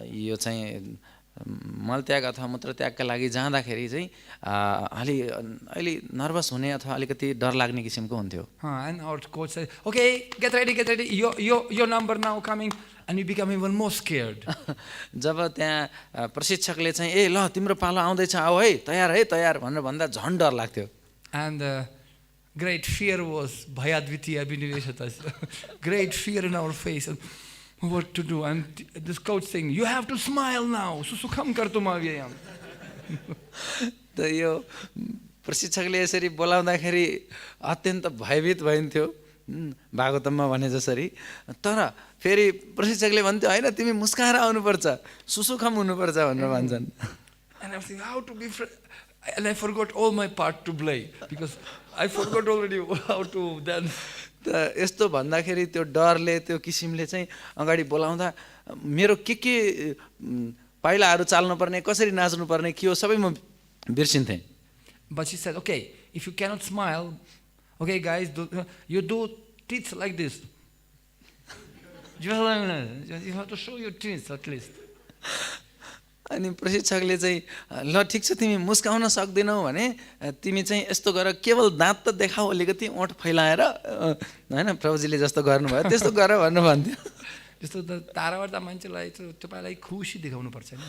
Speaker 2: यो चाहिँ मलत्याग अथवा मूत्रत्यागका लागि जाँदाखेरि चाहिँ अलि नर्भस हुने अथवा अलिकति डर लाग्ने किसिमको हुन्थ्यो।
Speaker 1: And our coach said, okay, get ready, your number now coming. And you become even more scared.
Speaker 2: जब त्यहाँ प्रशिक्षकले चाहिँ ए ल तिम्रो पालो आउँदैछ आऊ है तयार भनेर भन्दा झन् डर लाग्थ्यो।
Speaker 1: And great fear was bhayadvitiya. Great fear in our face. And what to do? And this coach saying, you have to smile now. Susukham kartumavayam.
Speaker 2: त यो प्रशिक्षकले यसरी बोलाउँदाखेरि अत्यन्त भयभीत भइन्थ्यो भागवतममा भने जसरी। तर फेरि प्रशिक्षकले भन्थ्यो हैन तिमी मुस्काएर आउनुपर्छ, सुसुखम हुनुपर्छ भनेर भन्छन्।
Speaker 1: And I was thinking how to be and I forgot all my part to play because I forgot already how to dance.
Speaker 2: त यस्तो भन्दाखेरि त्यो डरले त्यो किसिमले चाहिँ अगाडि बोलाउँदा मेरो के पाइलाहरू चाल्नु पर्ने, कसरी नाच्नु पर्ने के हो सबै म बिर्सिन्थेँ।
Speaker 1: But she said, okay, if you cannot smile, okay guys, you do teeth like this. You have to show your teeth at least.
Speaker 2: अनि प्रशिक्षकले चाहिँ ल ठिक छ तिमी मुस्काउन सक्दैनौ भने तिमी चाहिँ यस्तो गर, केवल दाँत त देखाऊ अलिकति, ओठ फैलाएर हैन प्रभुजीले जस्तो गर्नुभयो त्यस्तो गर भनेर भन्थ्यो।
Speaker 1: जस्तो त टाढाबाट मान्छेलाई तपाईलाई खुसी देखाउनु पर्छ नि।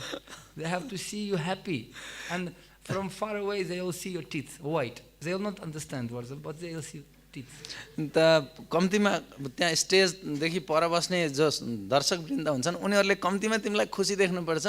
Speaker 1: They have to see you happy, and from far away they will see your teeth white. They will not understand words, but they will see teeth.
Speaker 2: त कम्तीमा त्यहाँ स्टेजदेखि पर बस्ने जो दर्शकवृन्द हुन्छन् उनीहरूले कम्तीमा तिमीलाई खुसी देख्नुपर्छ,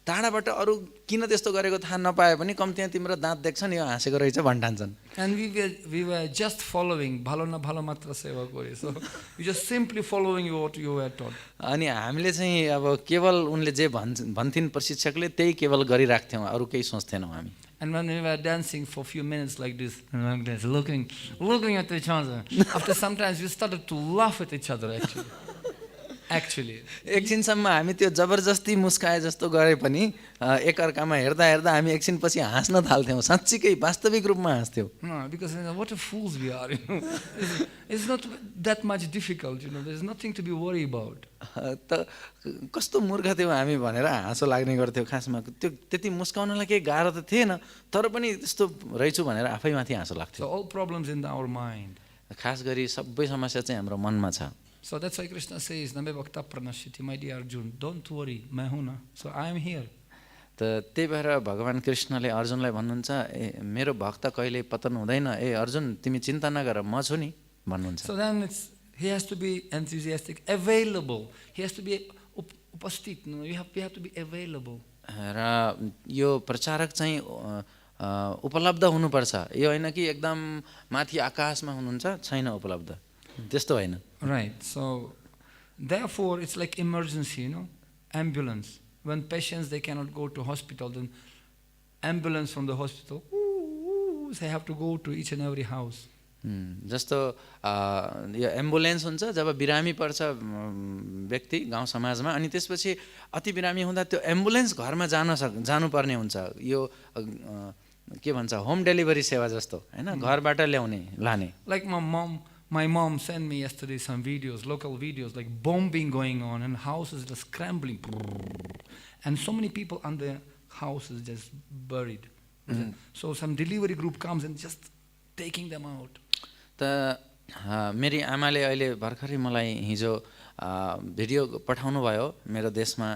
Speaker 2: टाढाबाट अरू किन त्यस्तो गरेको थाहा नपाए पनि कम्तीमा तिम्रो दाँत देख्छन् यो हाँसेको रहेछ भन्ठान्छन्।
Speaker 1: And we were just following bhalo na bhalo matra seva gare. So we just simply following what you were taught.
Speaker 2: अनि हामीले चाहिँ अब केवल उनले जे भन्थिन् प्रशिक्षकले त्यही केवल गरिराख्थ्यौँ, अरू केही सोच्थेनौँ हामी।
Speaker 1: And when we were dancing for a few minutes like this, looking at each other, after sometimes we started to laugh at each other actually. actually.
Speaker 2: एकछिनसम्म हामी त्यो जबरजस्ती मुस्काए जस्तो गरे पनि एकअर्कामा हेर्दा हेर्दा हामी एकछिनपछि हाँस्न थाल्थ्यौँ, साँच्चीकै वास्तविक रूपमा हाँस्थ्यौँ।
Speaker 1: No, because what a fools we are. It's not that much difficult. There's nothing to be worried about.
Speaker 2: त कस्तो मूर्ख थियौँ हामी भनेर हाँसो लाग्ने गर्थ्यो। खासमा त्यो त्यति मुस्काउनलाई केही गाह्रो त थिएन, तर पनि त्यस्तो रहेछु भनेर आफैमाथि हाँसो लाग्थ्यो।
Speaker 1: So all problems in our mind.
Speaker 2: खास गरी सबै समस्या चाहिँ हाम्रो मनमा छ।
Speaker 1: So that's why Krishna says, "Name bhakta pranashyati," my dear Arjun, don't worry, मैं हूँ ना, so I am here.
Speaker 2: त त्यही भएर भगवान् कृष्णले अर्जुनलाई भन्नुहुन्छ, ए मेरो भक्त कहिले पतन हुँदैन, ए अर्जुन तिमी चिन्ता नगर, म छु नि भन्नुहुन्छ।
Speaker 1: So then he has to be enthusiastic, available. He has to be upasthit. We have to be available.
Speaker 2: र यो प्रचारक चाहिँ उपलब्ध हुनुपर्छ, यो होइन कि एकदम माथि आकाशमा हुनुहुन्छ छैन उपलब्ध, त्यस्तो होइन।
Speaker 1: Right. So therefore it's like emergency, ambulance. When patients they cannot go to hospital, then ambulance from the hospital, they have to go to each and every house.
Speaker 2: जस्तो यो एम्बुलेन्स हुन्छ जब बिरामी पर्छ व्यक्ति गाउँ समाजमा, अनि त्यसपछि अति बिरामी हुँदा त्यो एम्बुलेन्स घरमा जानुपर्ने हुन्छ। यो के भन्छ होम डेलिभरी सेवा जस्तो हैन, घरबाट ल्याउने लाने।
Speaker 1: Like my mom sent me yesterday some videos, local videos, like bombing going on and houses just scrambling, and so many people on the houses just buried. So some delivery group comes and just taking them out.
Speaker 2: त मेरी आमाले अहिले भर्खरै मलाई हिजो video पठाउनु भयो। मेरो देशमा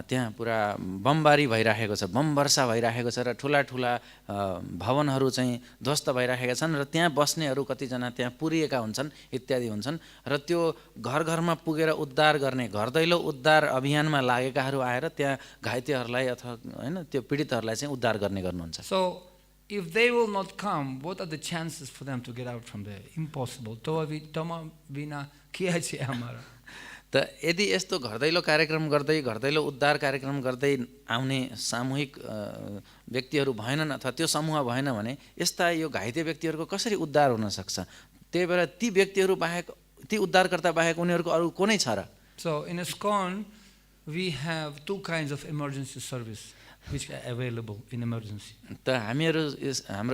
Speaker 2: त्यहाँ पुरा बमबारी भइराखेको छ, बम वर्षा भइराखेको छ र ठुला ठुला भवनहरू चाहिँ ध्वस्त भइराखेका छन् र त्यहाँ बस्नेहरू कतिजना त्यहाँ पुरिएका हुन्छन् इत्यादि हुन्छन् र त्यो घर घरमा पुगेर उद्धार गर्ने घर दैलो उद्धार अभियानमा लागेकाहरू आएर त्यहाँ घाइतेहरूलाई अथवा हैन त्यो पीडितहरूलाई चाहिँ उद्धार गर्ने गर्नुहुन्छ।
Speaker 1: So if they will not come, what are the chances for them to get out from there? Impossible. Toma vina cariṣye hamara.
Speaker 2: त यदि यस्तो घरदैलो कार्यक्रम गर्दै घरदैलो उद्धार कार्यक्रम गर्दै आउने सामूहिक व्यक्तिहरू भएनन् अथवा त्यो समूह भएन भने यस्ता यो घाइते व्यक्तिहरूको कसरी उद्धार हुन सक्छ? त्यही भएर ती व्यक्तिहरू बाहेक, ती उद्धारकर्ता बाहेक उनीहरूको अरू कुनै छ र?
Speaker 1: So in ISKCON we have two kinds of emergency service which are available in emergency.
Speaker 2: त हाम्रो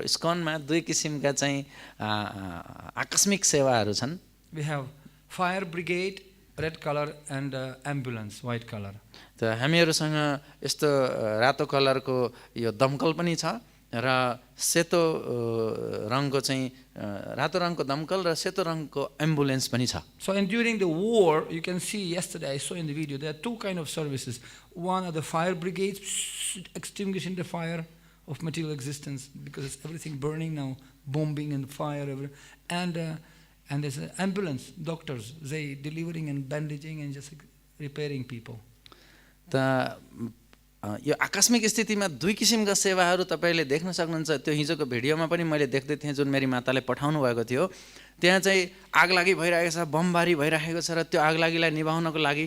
Speaker 2: ISKCON-मा दुई किसिमका चाहिँ आकस्मिक सेवाहरू छन्।
Speaker 1: We have fire brigade, red color, and ambulance, white color.
Speaker 2: त हामीहरूसँग यस्तो रातो कलरको यो दमकल पनि छ र सेतो रङको चाहिँ रातो रङको दमकल र सेतो रङको एम्बुलेन्स पनि छ।
Speaker 1: So and during the war, you can see yesterday I saw in the video there are two kind of services. One are the fire brigades, extinguishing the fire of material existence because it's everything burning now, bombing and fire everywhere. And there's an ambulance, doctors, they delivering and bandaging and just repairing people.
Speaker 2: त यो आकस्मिक स्थितिमा दुई किसिमका सेवाहरू तपाईले देख्न सक्नुहुन्छ। त्यो हिजोको भिडियोमा पनि मैले देख्दै थिएँ जुन मेरी माताले पठाउनु भएको थियो। त्यहाँ चाहिँ आगलागी भइरहेको छ, बमबारी भइरहेको छ र त्यो आगलागीलाई निभाउनको लागि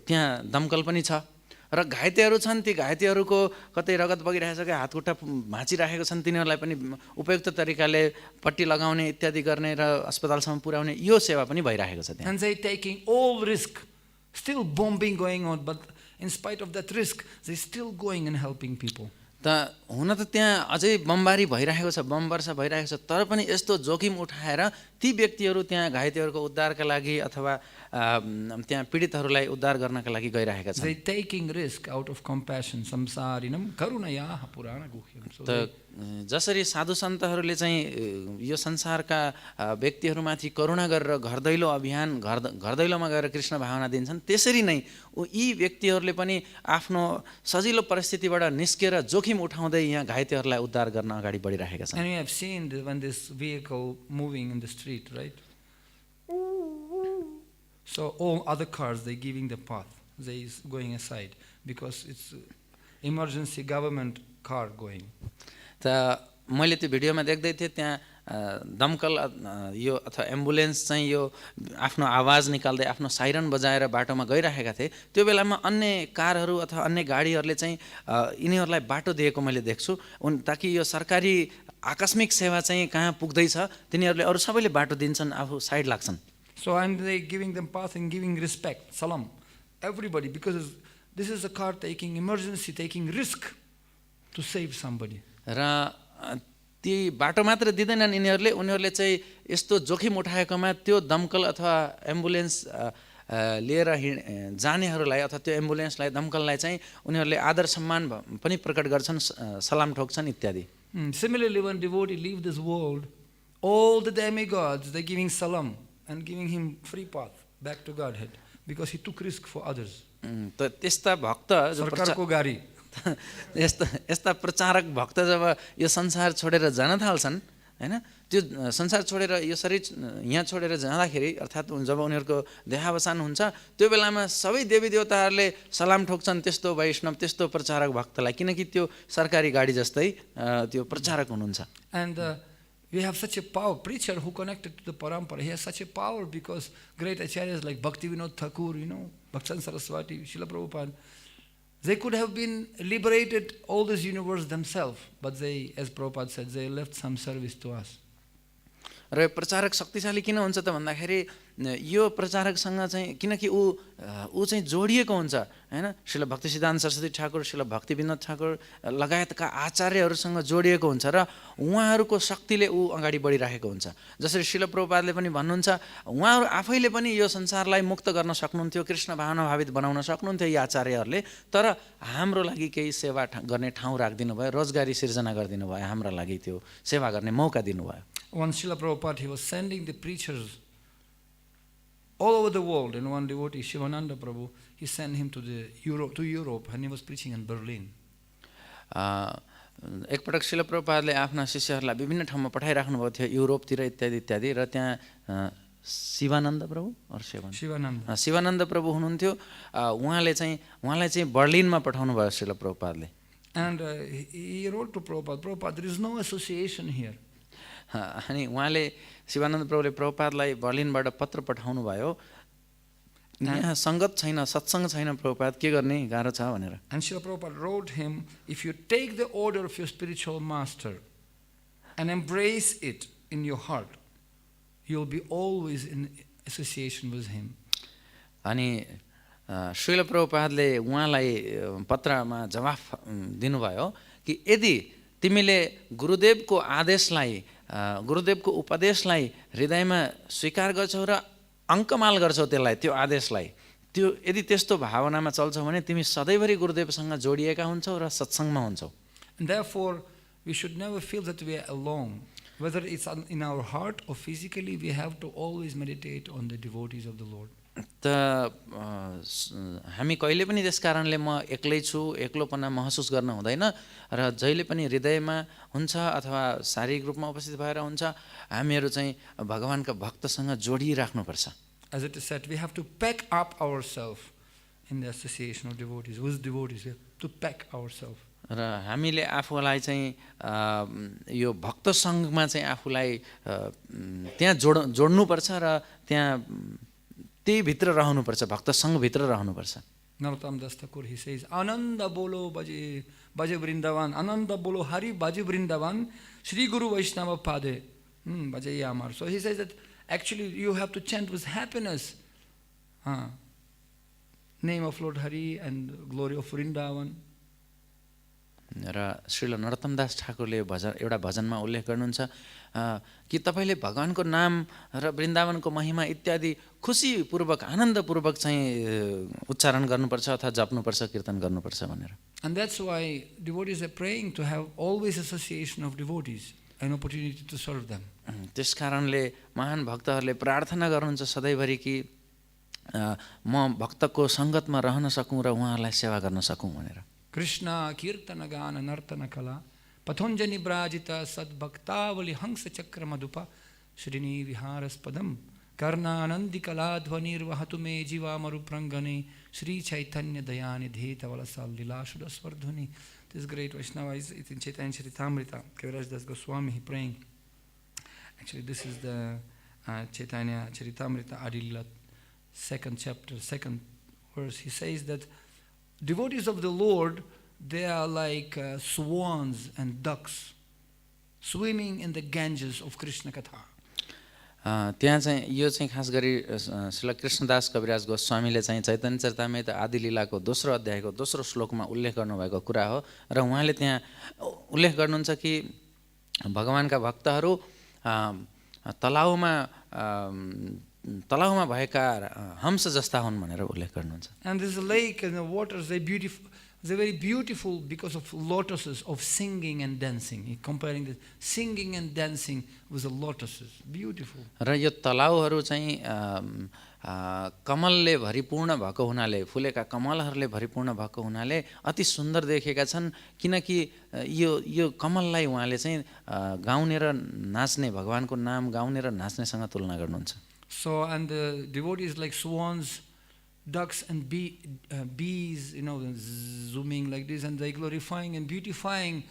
Speaker 2: त्यहाँ दमकल पनि छ र घाइतेहरू छन्। ती घाइतेहरूको कतै रगत बगिरहेको छ कि हातखुट्टा भाँचिरहेको छन्, तिनीहरूलाई पनि उपयुक्त तरिकाले पट्टी लगाउने इत्यादि गर्ने र अस्पतालसम्म पुर्याउने यो सेवा पनि भइरहेको छ त्यहाँ।
Speaker 1: And they taking all risk, still bombing going on, but in spite of that risk, they still going and helping people.
Speaker 2: त हुन त त्यहाँ अझै बमबारी भइरहेको छ, बम वर्षा भइरहेको छ, तर पनि यस्तो जोखिम उठाएर ती व्यक्तिहरू त्यहाँ घाइतेहरूको उद्धारका लागि अथवा त्यहाँ पीडितहरूलाई उद्धार गर्नका लागि गइरहेका छन्।
Speaker 1: They taking risk out of compassion, samsarinam karunaya purana guhyam. So
Speaker 2: जसरी साधु सन्तहरूले चाहिँ यो संसारका व्यक्तिहरूमाथि करुणा गरेर घरदैलो अभियान घरदैलोमा गएर कृष्ण भावना दिन्छन्, त्यसरी नै यी व्यक्तिहरूले पनि आफ्नो सजिलो परिस्थितिबाट निस्केर जोखिम उठाउँदै यहाँ घाइतेहरूलाई उद्धार गर्न अगाडि बढिरहेका छन्।
Speaker 1: And we have seen when this vehicle moving in the street, right? So all other cars they giving the path, they is going aside because it's emergency government car going.
Speaker 2: त मैले त्यो भिडियोमा देख्दै थिएँ त्यहाँ दमकल यो अथवा एम्बुलेन्स चाहिँ यो आफ्नो आवाज निकाल्दै आफ्नो साइरन बजाएर बाटोमा गइरहेका थिए। त्यो बेलामा अन्य कारहरू अथवा अन्य गाडीहरूले चाहिँ यिनीहरूलाई बाटो दिएको मैले देख्छु, ताकि यो सरकारी आकस्मिक सेवा चाहिँ कहाँ पुग्दैछ तिनीहरूले अरू सबैले बाटो दिन्छन्, आफू साइड लाग्छन्।
Speaker 1: So I'm giving them path and giving respect, salam, everybody, because this is a car taking emergency, taking risk to save somebody.
Speaker 2: र ती बाटो मात्र दिँदैनन् उनीहरूले चाहिँ यस्तो जोखिम उठाएकोमा त्यो दमकल अथवा एम्बुलेन्स लिएर जानेहरूलाई अथवा त्यो एम्बुलेन्सलाई दमकललाई चाहिँ उनीहरूले आदर सम्मान पनि प्रकट गर्छन्, सलाम ठोक्छन् इत्यादि।
Speaker 1: Similarly, when devotee leave this world, all the demigods, they're giving salam and giving him free path back to Godhead because he took risk for others.
Speaker 2: त्यस्ता भक्त
Speaker 1: सरकारको गाडी
Speaker 2: यस्ता प्रचारक भक्त जब यो संसार छोडेर जान थाल्छन् हैन, त्यो संसार छोडेर यो शरीर यहाँ छोडेर जाँदाखेरि अर्थात् जब उनीहरूको देहावसान हुन्छ त्यो बेलामा सबै देवी देवताहरूले सलाम ठोक्छन् त्यस्तो वैष्णव त्यस्तो प्रचारक भक्तलाई, किनकि त्यो सरकारी गाडी जस्तै त्यो प्रचारक हुनुहुन्छ।
Speaker 1: And we have such a power, preacher who connected to the parampara, he has such a power because great acharyas like Bhaktivinoda Thakur, Bhaktan Saraswati, Srila Prabhupada, they could have been liberated all this universe themselves, but they, as Prabhupada said, they left some service to us.
Speaker 2: र प्रचारक शक्तिशाली किन हुन्छ त भन्दाखेरि यो प्रचारकसँग चाहिँ किनकि ऊ चाहिँ जोडिएको हुन्छ हैन, श्रील भक्ति सिद्धान्त सरस्वती ठाकुर, श्रील भक्ति विनोद ठाकुर लगायतका आचार्यहरूसँग जोडिएको हुन्छ र उहाँहरूको शक्तिले ऊ अगाडि बढिरहेको हुन्छ। जसरी श्रील प्रभुपादले पनि भन्नुहुन्छ उहाँहरू आफैले पनि यो संसारलाई मुक्त गर्न सक्नुहुन्थ्यो, कृष्ण भावनाभावित बनाउन सक्नुहुन्थ्यो यी आचार्यहरूले, तर हाम्रो लागि केही सेवा गर्ने ठाउँ राखिदिनु भयो, रोजगारी सिर्जना गरिदिनु भयो, हाम्रो लागि त्यो सेवा गर्ने मौका दिनुभयो।
Speaker 1: Once Srila Prabhupada, he was sending the preachers all over the world, and one devotee, Shivananda Prabhu, he sent him to Europe, and he was preaching in Berlin.
Speaker 2: एकपटक श्रील प्रभुपादले आफ्ना शिष्यहरूलाई विभिन्न ठाउँमा पठाइराख्नु भएको थियो, युरोपतिर इत्यादि इत्यादि, र त्यहाँ शिवानन्द प्रभु शिवानन्द प्रभु हुनुहुन्थ्यो, उहाँलाई चाहिँ बर्लिनमा पठाउनु भयो Srila प्रभुपादले।
Speaker 1: And he wrote to Prabhupada, Prabhupada, there is no association here.
Speaker 2: अनि उहाँले शिवानन्द प्रभुले प्रभुपादलाई बर्लिनबाट पत्र पठाउनु भयो, यहाँ सङ्गत छैन, सत्सङ्ग छैन प्रभुपाद, के गर्ने, गाह्रो छ भनेर।
Speaker 1: And Srila Prabhupada wrote him, if you take the order of your spiritual master and embrace it in your heart, you'll be always in association with him.
Speaker 2: अनि श्रील प्रभुपादले उहाँलाई पत्रमा जवाफ दिनुभयो कि यदि तिमीले गुरुदेवको आदेशलाई, गुरुदेवको उपदेशलाई हृदयमा स्वीकार गर्छौ र अङ्कमाल गर्छौ त्यसलाई, त्यो आदेशलाई, त्यो यदि त्यस्तो भावनामा चल्छौ भने तिमी सधैँभरि गुरुदेवसँग जोडिएका हुन्छौ र सत्सङ्गमा हुन्छौ।
Speaker 1: And therefore, we should never feel that we are alone. Whether it's in our heart or physically, we have to always meditate on the devotees of the Lord.
Speaker 2: त हामी कहिले पनि त्यस कारणले म एक्लै छु, एक्लोपना महसुस गर्न हुँदैन र जहिले पनि हृदयमा हुन्छ अथवा शारीरिक रूपमा उपस्थित भएर हुन्छ, हामीहरू चाहिँ भगवानका भक्तसँग जोडिराख्नुपर्छ।
Speaker 1: As it is said, we have to pack up ourselves in the association of devotees. With devotees, we have to pack ourselves.
Speaker 2: र हामीले आफूलाई चाहिँ यो भक्त सङ्घमा चाहिँ आफूलाई त्यहाँ जोड्नुपर्छ र त्यहाँ त्यही भित्र रहनुपर्छ, भक्त सङ्घभित्र रहनुपर्छ।
Speaker 1: Narottam Das Thakur, he says, Ananda bolo baje Vrindavan, Ananda bolo Hari baje Vrindavan, Shri Guru Vaishnava Pade, baje Yamar. So he says that actually you have to chant with happiness, name of Lord Hari and glory of Vrindavan.
Speaker 2: र श्रील नरोत्तम दास ठाकुरले एउटा भजनमा उल्लेख गर्नुहुन्छ कि तपाईँले भगवानको नाम र वृन्दावनको महिमा इत्यादि खुसीपूर्वक आनन्दपूर्वक चाहिँ उच्चारण गर्नुपर्छ अथवा जप्नुपर्छ, कीर्तन गर्नुपर्छ भनेर।
Speaker 1: And that's why devotees are praying to have always association of devotees, an opportunity to serve them.
Speaker 2: त्यस कारणले महान भक्तहरूले प्रार्थना गर्नुहुन्छ सधैँभरि कि म भक्तको सङ्गतमा रहन सकूँ र उहाँहरूलाई सेवा गर्न सकूँ भनेर।
Speaker 1: Krishna kirtana gana nartana kala pathonjani brajita sadbhaktavali hangsa chakra madhupa shrini viharas padam karna anandi kala dhvanir vahatu me jiva maru prangane Shri Chaitanya Dayani Dheta Valasal Lila Shudasvardhuni. This great Vaishnava is in Chaitanya Charitamrita. Kaviraj Das Goswami, he praying. Actually, this is the Chaitanya Charitamrita Adilila, 2nd chapter, 2nd verse. He says that devotees of the Lord, they are like swans and ducks swimming in the Ganges of Krishna Katha.
Speaker 2: त्यहाँ चाहिँ यो चाहिँ खास गरी श्रील कृष्णदास कविराज गोस्वामीले चाहिँ चैतन्य चरितामृत आदि लीलाको दोस्रो अध्यायको दोस्रो श्लोकमा उल्लेख गर्नुभएको कुरा हो र उहाँले त्यहाँ उल्लेख गर्नुहुन्छ कि भगवानका भक्तहरू तलाउमा भएका हंस जस्ता हुन् भनेर उल्लेख गर्नुहुन्छ.
Speaker 1: And this lake and the waters, they're very beautiful because of lotuses of singing and dancing. He comparing the singing and dancing with the lotuses. Beautiful.
Speaker 2: र यो तलाउहरू चाहिँ कमलले भरिपूर्ण भएको हुनाले, फुलेका कमलहरूले भरिपूर्ण भएको हुनाले अति सुन्दर देखेका छन्, किनकि यो कमललाई उहाँले चाहिँ गाउने र नाच्ने, भगवानको नाम गाउने र नाच्नेसँग तुलना गर्नुहुन्छ.
Speaker 1: So, and the devotees like swans, ducks and bees, zooming like this, and they glorifying and beautifying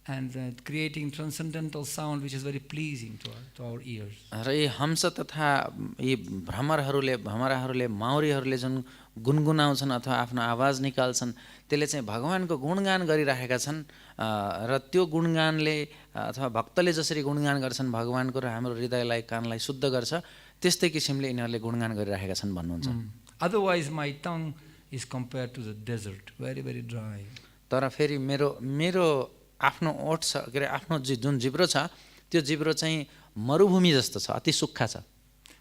Speaker 1: and creating transcendental sound which is very pleasing to our ears.
Speaker 2: र यी हंस तथा यी भ्रमराहरूले माउरीहरूले जुन गुनगुनाउँछन् अथवा आफ्नो आवाज निकाल्छन्, त्यसले चाहिँ भगवानको गुणगान गरिरहेका छन् र त्यो गुणगानले अथवा भक्तले जसरी गुणगान गर्छन् भगवानको र हाम्रो हृदयलाई कानलाई शुद्ध गर्छ, त्यस्तै किसिमले यिनीहरूले गुणगान गरिरहेका छन् भन्नुहुन्छ.
Speaker 1: Otherwise my tongue is compared to the desert, very very dry.
Speaker 2: तर फेरि मेरो आफ्नो ओठ छ, के अरे आफ्नो जुन जिब्रो छ त्यो जिब्रो चाहिँ मरुभूमि जस्तो छ, अति सुक्खा छ.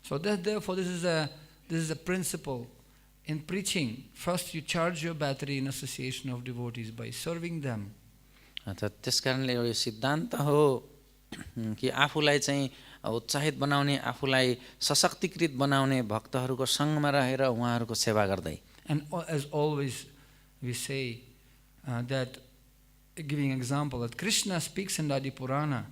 Speaker 1: So therefore this is a principle in preaching. First you charge your battery in association of devotees by serving them.
Speaker 2: त्यसकारणले यो सिद्धान्त हो कि आफूलाई चाहिँ उत्साहित बनाउने, आफूलाई सशक्तिकृत बनाउने भक्तहरूको सँगमा रहेर उहाँहरूको सेवा गर्दै.
Speaker 1: And as always we say that, giving example, that Krishna speaks in Adi Purana.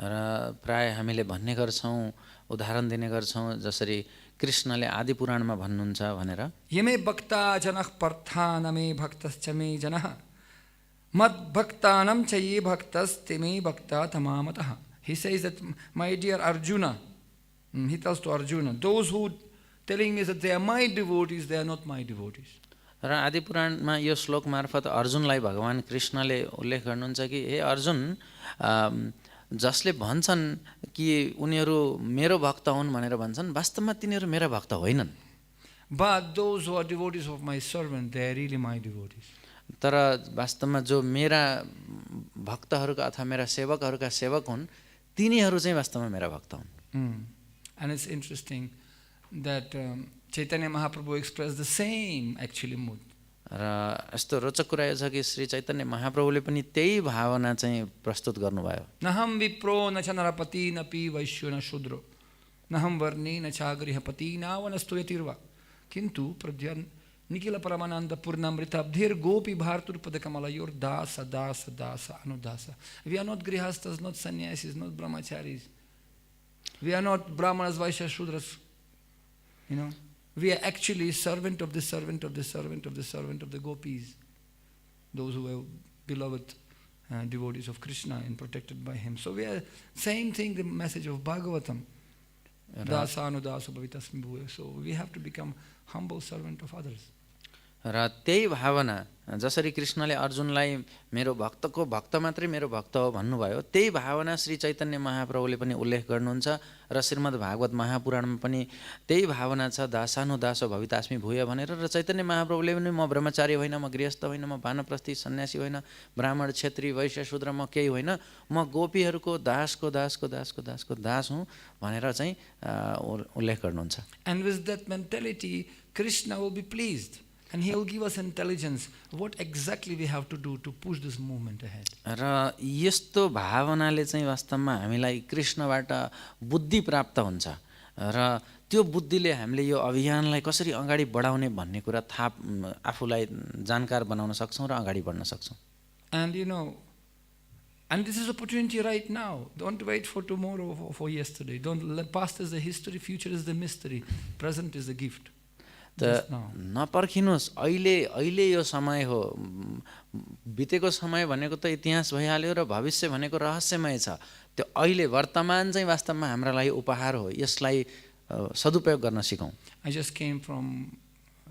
Speaker 2: र प्राय हामीले भन्ने गर्छौँ, उदाहरण दिने गर्छौँ, जसरी कृष्णले आदि पुराणमा भन्नुहुन्छ भनेर.
Speaker 1: यमे भक्ता जनः पार्थानमे भक्तश्च मे जनः मद भक्तानां च ये भक्तस्ते मे भक्ता तमामतः. He says that, my dear Arjuna, he tells to Arjuna, those who telling me that they are my devotees, they are not my devotees.
Speaker 2: र आदि पुराणमा यो श्लोक मार्फत अर्जुनलाई भगवान कृष्णले उल्लेख गर्नुहुन्छ कि हे अर्जुन, जसले भन्छन् कि उनीहरू मेरो भक्त हुन् भनेर भन्छन्, वास्तवमा तिनीहरू मेरा भक्त होइनन्.
Speaker 1: But those who are devotees of my servant, they are really my devotees.
Speaker 2: तर वास्तवमा जो मेरा भक्तहरूका अथवा मेरा सेवकहरूका सेवक हुन्, तिनीहरू चाहिँ वास्तवमा मेरा भक्त हुन्.
Speaker 1: And it's interesting that Chaitanya Mahaprabhu expressed the same actually mood.
Speaker 2: र यस्तो रोचक कुरा यो छ कि श्री चैतन्य महाप्रभुले पनि त्यही भावना चाहिँ प्रस्तुत गर्नुभयो.
Speaker 1: नहम विप्रो न च नरपति न पि वैश्यो न शूद्रो नहम वर्णी न च गृहपति न वनस्तु यतिर्वा किन्तु प्रद्यन् निखिल परमानंद पूर्णामृताब्धिर गोपी भारतुर्पद कमलयोर दास दास दास अनुदास. We are not grihastas, not sannyasis, not brahmacharis. We are not brahmanas, vaishyas, shudras. We are actually servant of the servant of the servant of the servant of the gopis, those who are beloved devotees of Krishna and protected by him. So we are same thing, the message of Bhagavatam. Dasanudasa bhavitasmi bhuya. So we have to become humble servant of others.
Speaker 2: र त्यही भावना जसरी कृष्णले अर्जुनलाई मेरो भक्तको भक्त मात्रै मेरो भक्त हो भन्नुभयो, त्यही भावना श्री चैतन्य महाप्रभुले पनि उल्लेख गर्नुहुन्छ र श्रीमद् भागवत महापुराणमा पनि त्यही भावना छ, दासानुदासो भवितास्मि भूय भनेर. र चैतन्य महाप्रभुले पनि म ब्रह्मचारी होइन, म गृहस्थ होइन, म वानप्रस्थी सन्यासी होइन, ब्राह्मण क्षेत्री वैश्य शूद्र म केही होइन, म गोपीहरूको दासको दासको दासको दासको दास हुँ भनेर चाहिँ उल्लेख गर्नुहुन्छ.
Speaker 1: And with that mentality Krishna will be pleased. And he will give us intelligence what exactly we have to do to push this movement ahead.
Speaker 2: र यस्तो भावनाले चाहिँ वास्तवमा हामीलाई कृष्णबाट बुद्धि प्राप्त हुन्छ र त्यो बुद्धिले हामीले यो अभियानलाई कसरी अगाडि बढाउने भन्ने कुरा आफूलाई जानकार बनाउन सक्छौं र अगाडि बढ्न सक्छौं.
Speaker 1: And and this is opportunity right now. Don't wait for tomorrow or for yesterday. Past is the history, future is the mystery, present is the gift.
Speaker 2: त नपर्खिनुहोस्, अहिले यो समय हो. बितेको समय भनेको त इतिहास भइहाल्यो र भविष्य भनेको रहस्यमय छ. त्यो अहिले वर्तमान चाहिँ वास्तवमा हाम्रो लागि उपहार हो. यसलाई सदुपयोग गर्न सिकौं.
Speaker 1: I just came from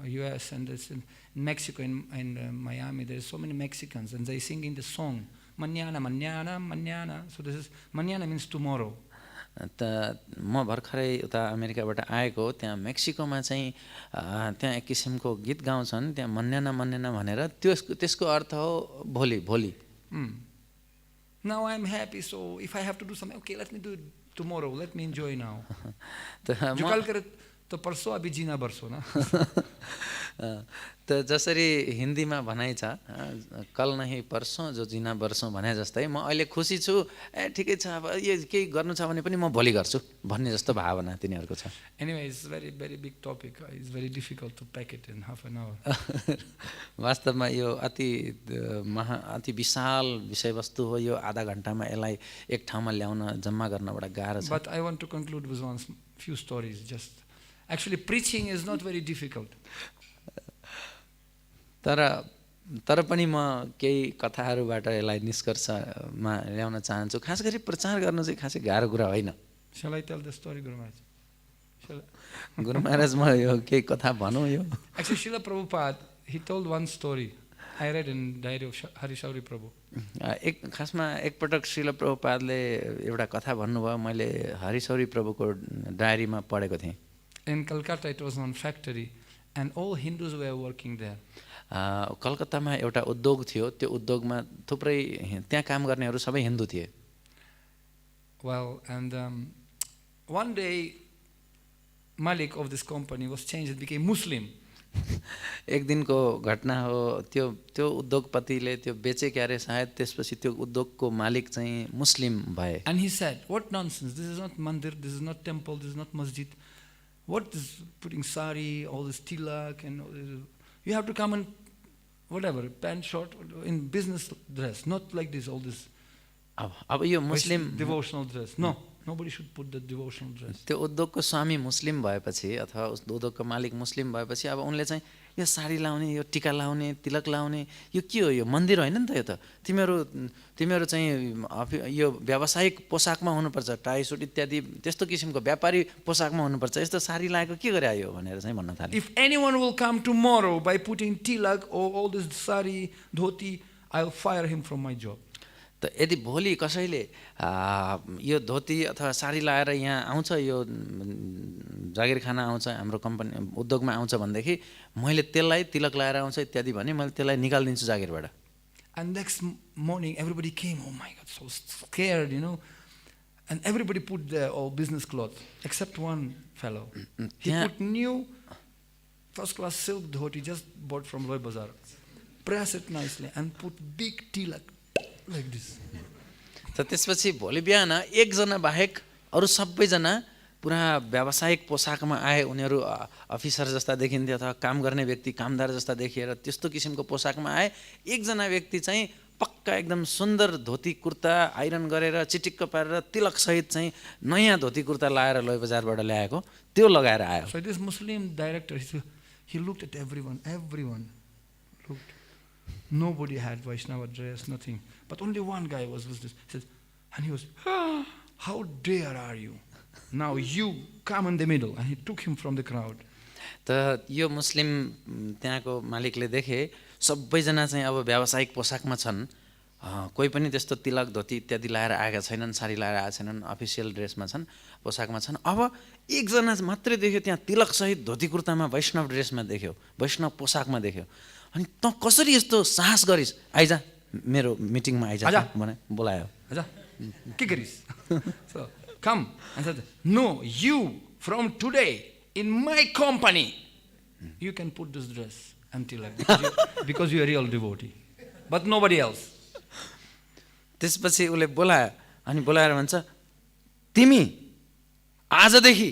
Speaker 1: US and in Mexico in Miami. There are so many Mexicans and they singing the song Mañana, mañana, mañana. So this is mañana means tomorrow.
Speaker 2: त म भर्खरै उता अमेरिकाबाट आएको हो, त्यहाँ मेक्सिकोमा चाहिँ त्यहाँ एक किसिमको गीत गाउँछन्, त्यहाँ मन्याना मन्याना भनेर, त्यसको अर्थ हो भोलि भोलि।
Speaker 1: Now I'm happy, so if I have to do something, okay, let me do it tomorrow, let me enjoy now. जो कल करे तो परसों अभी जीना बरसों ना।
Speaker 2: त जसरी हिन्दीमा भनाइ छ, कल नहीं परसों जो जीना बरसों भने जस्तै म अहिले खुसी छु, ठिकै छ, अब यो केही गर्नु छ भने पनि म भोलि गर्छु भन्ने जस्तो भावना तिनीहरूको छ।
Speaker 1: Anyway, it's very big topic. It's very difficult to pack it in half an hour.
Speaker 2: वास्तवमा यो अति विशाल विषयवस्तु हो, यो आधा घण्टामा यसलाई एक ठाउँमा ल्याउन जम्मा गर्न बडा गाह्रो छ।
Speaker 1: But I want to conclude with one few stories. Just actually preaching is not very difficult.
Speaker 2: तर पनि म केही कथाहरूबाट यसलाई निष्कर्षमा ल्याउन चाहन्छु। खास गरी प्रचार गर्न चाहिँ खासै गाह्रो कुरा होइन।
Speaker 1: Shall I tell the story, Guru Maharaj?
Speaker 2: Guru Maharaj म यो केही कथा भनौँ यो।
Speaker 1: Actually, Srila Prabhupada, he told one story. I read in diary of Harishauri Prabhu.
Speaker 2: खासमा एकपटक श्रील प्रभुपादले एउटा कथा भन्नुभयो, मैले हरिशौरी प्रभुको डायरीमा पढेको थिएँ।
Speaker 1: In Calcutta, it was one factory, and all Hindus were working there.
Speaker 2: कलकत्तामा एउटा उद्योग थियो, त्यो उद्योगमा थुप्रै त्यहाँ काम गर्नेहरू सबै हिन्दू थिए।
Speaker 1: Well, and one day, Malik of this company was changed, it became Muslim.
Speaker 2: एक दिनको घटना हो, त्यो उद्योगपतिले त्यो बेचे क्यारे सायद, त्यसपछि त्यो उद्योगको मालिक चाहिँ मुस्लिम भए।
Speaker 1: And he said, what nonsense, this is not mandir, this is not temple, this is not masjid. What is putting sari, all this tilak, and all this, you have to come in whatever, pant short, in business dress, not like this, all this
Speaker 2: अब यो मुस्लिम
Speaker 1: devotional dress. No, nobody should put the devotional dress.
Speaker 2: त्यो उद्योगको स्वामी मुस्लिम भएपछि अथवा उस उद्योगको मालिक मुस्लिम भएपछि अब उनले चाहिँ यो साडी लाउने, यो टिका लाउने, तिलक लाउने, यो के हो, यो मन्दिर होइन नि त, यो त तिमीहरू चाहिँ यो व्यावसायिक पोसाकमा हुनुपर्छ, टाई सुट इत्यादि त्यस्तो किसिमको व्यापारी पोसाकमा हुनुपर्छ, यस्तो साडी लाएको के गरे आयो भनेर चाहिँ भन्न थाले।
Speaker 1: If anyone will come tomorrow by putting tilak or all this sari, dhoti, I'll fire him from my job.
Speaker 2: त यदि भोलि कसैले यो धोती अथवा साडी लाएर यहाँ आउँछ, यो जागिर खाना आउँछ, हाम्रो कम्पनी उद्योगमा आउँछ भनेदेखि मैले त्यसलाई तिलक लाएर आउँछ इत्यादि भने मैले त्यसलाई निकालिदिन्छु जागिरबाट।
Speaker 1: And next morning everybody came, oh my God, so scared, you know, and everybody put their all business clothes except one fellow. He put new first class silk dhoti just bought from Roy Bazaar, press it nicely and put big tilak like this.
Speaker 2: त त्यसपछि भोलि बिहान एकजना बाहेक अरू सबैजना पुरा व्यावसायिक पोसाकमा आए। उनीहरू अफिसर जस्ता देखिन्थे अथवा काम गर्ने व्यक्ति कामदार जस्ता देखिएर त्यस्तो किसिमको पोसाकमा आए। एकजना व्यक्ति चाहिँ पक्का एकदम सुन्दर धोती कुर्ता आइरन गरेर चिटिक्क पारेर तिलक सहित चाहिँ नयाँ धोती कुर्ता लाएर लोय बजारबाट ल्याएको त्यो लगाएर आयो।
Speaker 1: So this Muslim director, he looked at everyone looked. Nobody had Vaishnava dress, nothing. But only one guy was this. He said, and he was, how dare are you? Now you come in the middle. And he took him from the crowd.
Speaker 2: त यो मुस्लिम त्यहाँको मालिकले देखे सबैजना चाहिँ अब व्यावसायिक पोसाकमा छन्, कोही पनि त्यस्तो तिलक धोती इत्यादि लाएर आएका छैनन्, साडी लाएर आएका छैनन्, अफिसियल ड्रेसमा छन्, पोसाकमा छन्। अब एकजना मात्रै देख्यो त्यहाँ तिलक सहित धोती कुर्तामा वैष्णव ड्रेसमा देख्यो, वैष्णव पोसाकमा देख्यो। अनि त कसरी यस्तो साहस गरिस्, आइजा मेरो मिटिङमा आइजा भने बोलायो।
Speaker 1: आजा के गरिस्? So come and said, no, you from today in my company you can put this dress until because you are real devotee, but nobody else.
Speaker 2: त्यसपछि उसले बोलायो अनि बोलाएर भन्छ, तिमी आजदेखि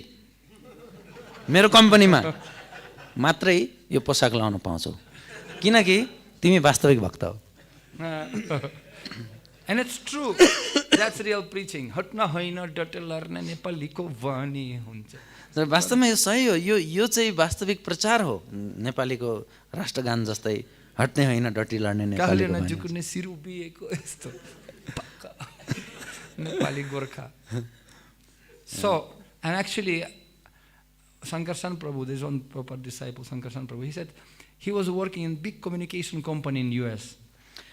Speaker 2: मेरो कम्पनीमा मात्रै यो पोसाक लाउन पाउँछौ, किनकि तिमी वास्तविक भक्त हो।
Speaker 1: And it's true. That's real preaching. हट्न होइन डटे लर्ने नेपालीको वाणी हुन्छ।
Speaker 2: वास्तवमा यो सही हो, यो चाहिँ वास्तविक प्रचार हो। नेपालीको राष्ट्रगान जस्तै हट्ने होइन डटी लड्ने नेपालीको वाणी।
Speaker 1: झुक्ने सिर उभिएको यस्तो पक्का Nepali Gorkha. So, and actually Sankarshan Prabhu, there is one proper disciple, Sankarshan Prabhu, he said he was working in big communication company in US.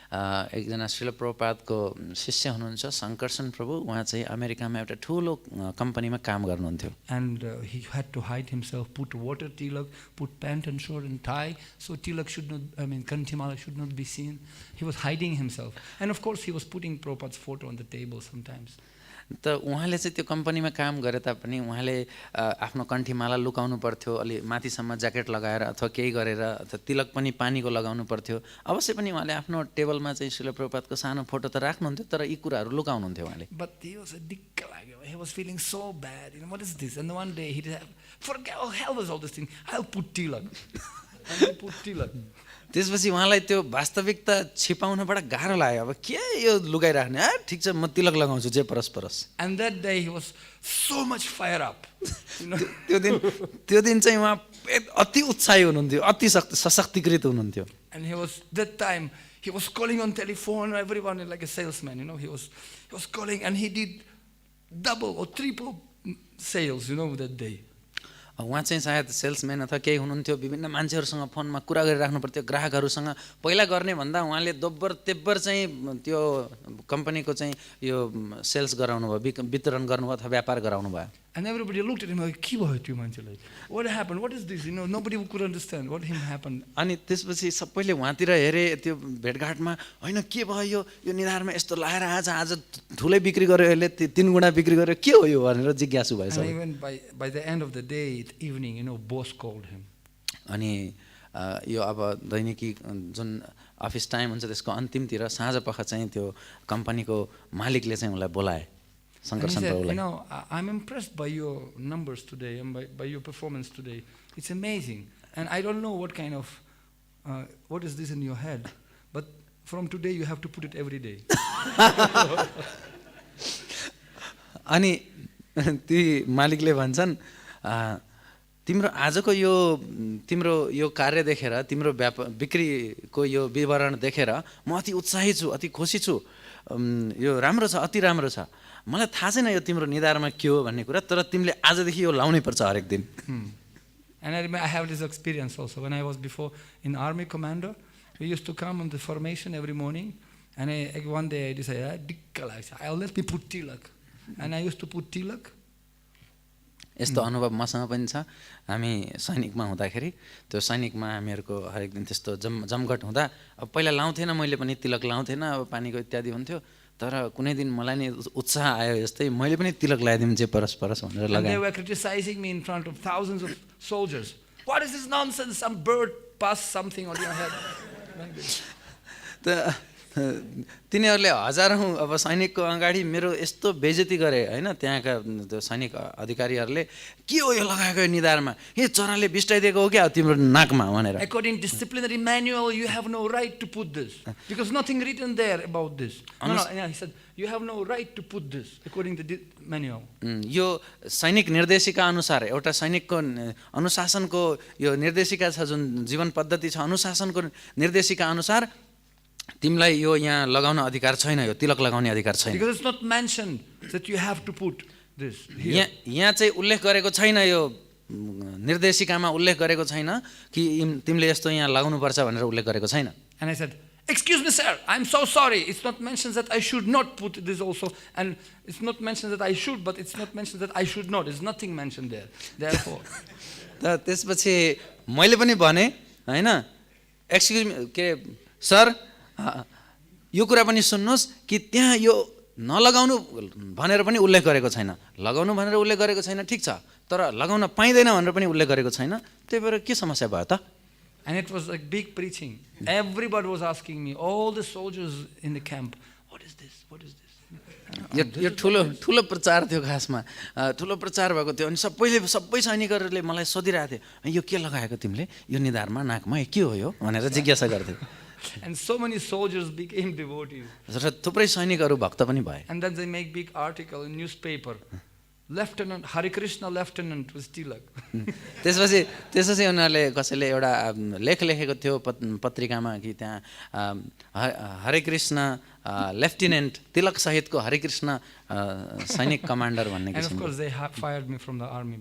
Speaker 2: एकजना श्रील प्रभुपादको शिष्य हुनुहुन्छ शङ्करसन प्रभु, उहाँ चाहिँ अमेरिकामा एउटा ठुलो कम्पनीमा काम गर्नुहुन्थ्यो।
Speaker 1: And he had to hide himself, put water tilak, put pant and short and tie, so tilak should not, kanthimala should not be seen. He was hiding himself. And of course he was putting Prabhupada's photo on the table sometimes.
Speaker 2: त उहाँले चाहिँ त्यो कम्पनीमा काम गरे तापनि उहाँले आफ्नो कण्ठीमाला लुकाउनु पर्थ्यो, अलि माथिसम्म ज्याकेट लगाएर अथवा केही गरेर, अथवा तिलक पनि पानीको लगाउनु पर्थ्यो। अवश्य पनि उहाँले आफ्नो टेबलमा चाहिँ श्रील प्रभुपादको सानो फोटो त राख्नुहुन्थ्यो, तर यी कुराहरू लुकाउनुहुन्थ्यो उहाँले।
Speaker 1: But he was a dikka, he was feeling so bad, what is this? And one day he did have, forget, oh hell was all this thing, I'll put tilak. And he put tilak.
Speaker 2: त्यसपछि उहाँलाई त्यो वास्तविकता छिपाउन बडा गाह्रो लाग्यो। अब के यो लुकाइराख्ने, ठिक छ म तिलक लगाउँछु जे परस परस।
Speaker 1: And that day he was so much fire up.
Speaker 2: त्यो दिन चाहिँ उहाँ अति उत्साही हुनुहुन्थ्यो, अति सशक्तिकृत हुनुहुन्थ्यो।
Speaker 1: And he was that time he was calling on telephone, everyone like a salesman, he was calling, and he did double or triple sales, that day.
Speaker 2: उहाँ चाहिँ सायद सेल्सम्यान अथवा केही हुनुहुन्थ्यो, विभिन्न मान्छेहरूसँग फोनमा कुरा गरिराख्नु पर्थ्यो, ग्राहकहरूसँग। पहिला गर्ने भन्दा उहाँले दोब्बर तेब्बर चाहिँ त्यो कम्पनीको चाहिँ यो सेल्स गराउनु भयो, वितरण गर्नुभयो अथवा व्यापार गराउनु भयो।
Speaker 1: And everybody looked at him like, के भयो त्यो मान्छेलाई? What happened? What is this? Nobody could understand what him happened.
Speaker 2: अनि त्यसपछि सबैले उहाँतिर हेरे त्यो भेटघाटमा, हैन के भयो यो निधारमा यस्तो लाएर आज ठुलै बिक्री गर्यो, यसले 3 गुणा बिक्री गर्यो, के हो यो भनेर जिज्ञासु भयो
Speaker 1: सबै। And even by the end of the day, evening, boss called him.
Speaker 2: अनि यो अब दैनिकी जुन अफिस टाइम हुन्छ त्यसको अन्तिमतिर साँझ पख चाहिँ त्यो कम्पनीको मालिकले चाहिँ उनलाई बोलाए।
Speaker 1: And he said, I'm impressed by your numbers today and by your performance today. It's amazing. And I don't know what kind of, what is this in your head, but from today you have to put it every day.
Speaker 2: अनि ती मालिकले भन्छन् तिम्रो आजको तिम्रो यो कार्य देखेर, तिम्रो बिक्रीको यो विवरण देखेर म अति उत्साही छु, अति खुसी छु, यो राम्रो छ, अति राम्रो छ। मलाई थाहा छैन यो तिम्रो निधारमा के हो भन्ने कुरा, तर तिमीले आजदेखि यो लाउनै पर्छ हरेक दिन।
Speaker 1: And I remember I have this experience also when I was before in army commander. We used to come on the formation every morning, and one day I decided, I'll let me put tilak. And I used to put tilak.
Speaker 2: यस्तो अनुभव मसँग पनि छ। हामी सैनिकमा हुँदाखेरि त्यो सैनिकमा हामीहरूको हरेक दिन त्यस्तो जमघट हुँदा अब पहिला लाउँथेन, मैले पनि तिलक लाउँथेन, अब पानीको इत्यादि हुन्थ्यो, तर कुनै दिन मलाई नि उत्साह आयो यस्तै मैले पनि तिलक लगाइदिउँ जे परस परस भनेर लगाएँ।
Speaker 1: And they were criticizing me in front of thousands of soldiers. What is this nonsense? Some bird passed something on your head.
Speaker 2: त तिनीहरूले हजारौं अब सैनिकको अगाडि मेरो यस्तो बेइज्जती गरे हैन, त्यहाँका त्यो सैनिक अधिकारीहरूले, के हो यो लगाएको निधारमा, यो चराले बिस्टाइदिएको हो क्या तिम्रो नाकमा भनेर।
Speaker 1: According to disciplinary manual, you have no right to put this because nothing written there about this. No, he said you have no right to put this according to the manual.
Speaker 2: यो सैनिक निर्देशिका अनुसार, एउटा सैनिकको अनुशासनको यो निर्देशिका छ, जुन जीवन पद्धति छ, अनुशासनको निर्देशिका अनुसार तिमीलाई यो यहाँ लगाउन अधिकार छैन, यो तिलक लगाउने अधिकार छैन।
Speaker 1: Because it's not mentioned that you have to put this here.
Speaker 2: यहाँ चाहिँ उल्लेख गरेको छैन, यो निर्देशिकामा उल्लेख गरेको छैन कि तिमीले यस्तो यहाँ लगाउनु पर्छ भनेर उल्लेख गरेको छैन।
Speaker 1: And I said, excuse me sir, I'm so sorry, it's not mentioned that I should not put this also, and it's not mentioned that I should, but it's not mentioned that I should not. There's nothing mentioned there. Therefore
Speaker 2: त त्यसपछि मैले पनि भने हैन, excuse me के sir, यो कुरा पनि सुन्नुहोस् कि त्यहाँ यो नलगाउनु भनेर पनि उल्लेख गरेको छैन, लगाउनु भनेर उल्लेख गरेको छैन, ठिक छ, तर लगाउन पाइँदैन भनेर पनि उल्लेख गरेको छैन, त्यही भएर के समस्या भयो त?
Speaker 1: And it was like big preaching. Everybody was asking me, all the soldiers in the camp, what is this? What is this?
Speaker 2: यो ठुलो प्रचार थियो, खासमा ठुलो प्रचार भएको थियो। अनि सबै सैनिकहरूले मलाई सोधिरहेको थियो, यो के लगाएको तिमीले यो निधारमा नाकमा, के हो यो भनेर जिज्ञासा गर्थे।
Speaker 1: And so many soldiers became devotees.
Speaker 2: र थुप्रै सैनिकहरू भक्त पनि भए।
Speaker 1: And then they make big article in newspaper. Lieutenant Hare Krishna lieutenant was tilak.
Speaker 2: त्यसपछि उनीहरूले कसैले एउटा लेख लेखेको थियो पत्रिकामा कि त्यहाँ हरे कृष्ण लेफ्टिनेन्ट तिलक सहितको हरे कृष्ण सैनिक कमान्डर भन्ने किसिमको।
Speaker 1: And of course they fired me from the army.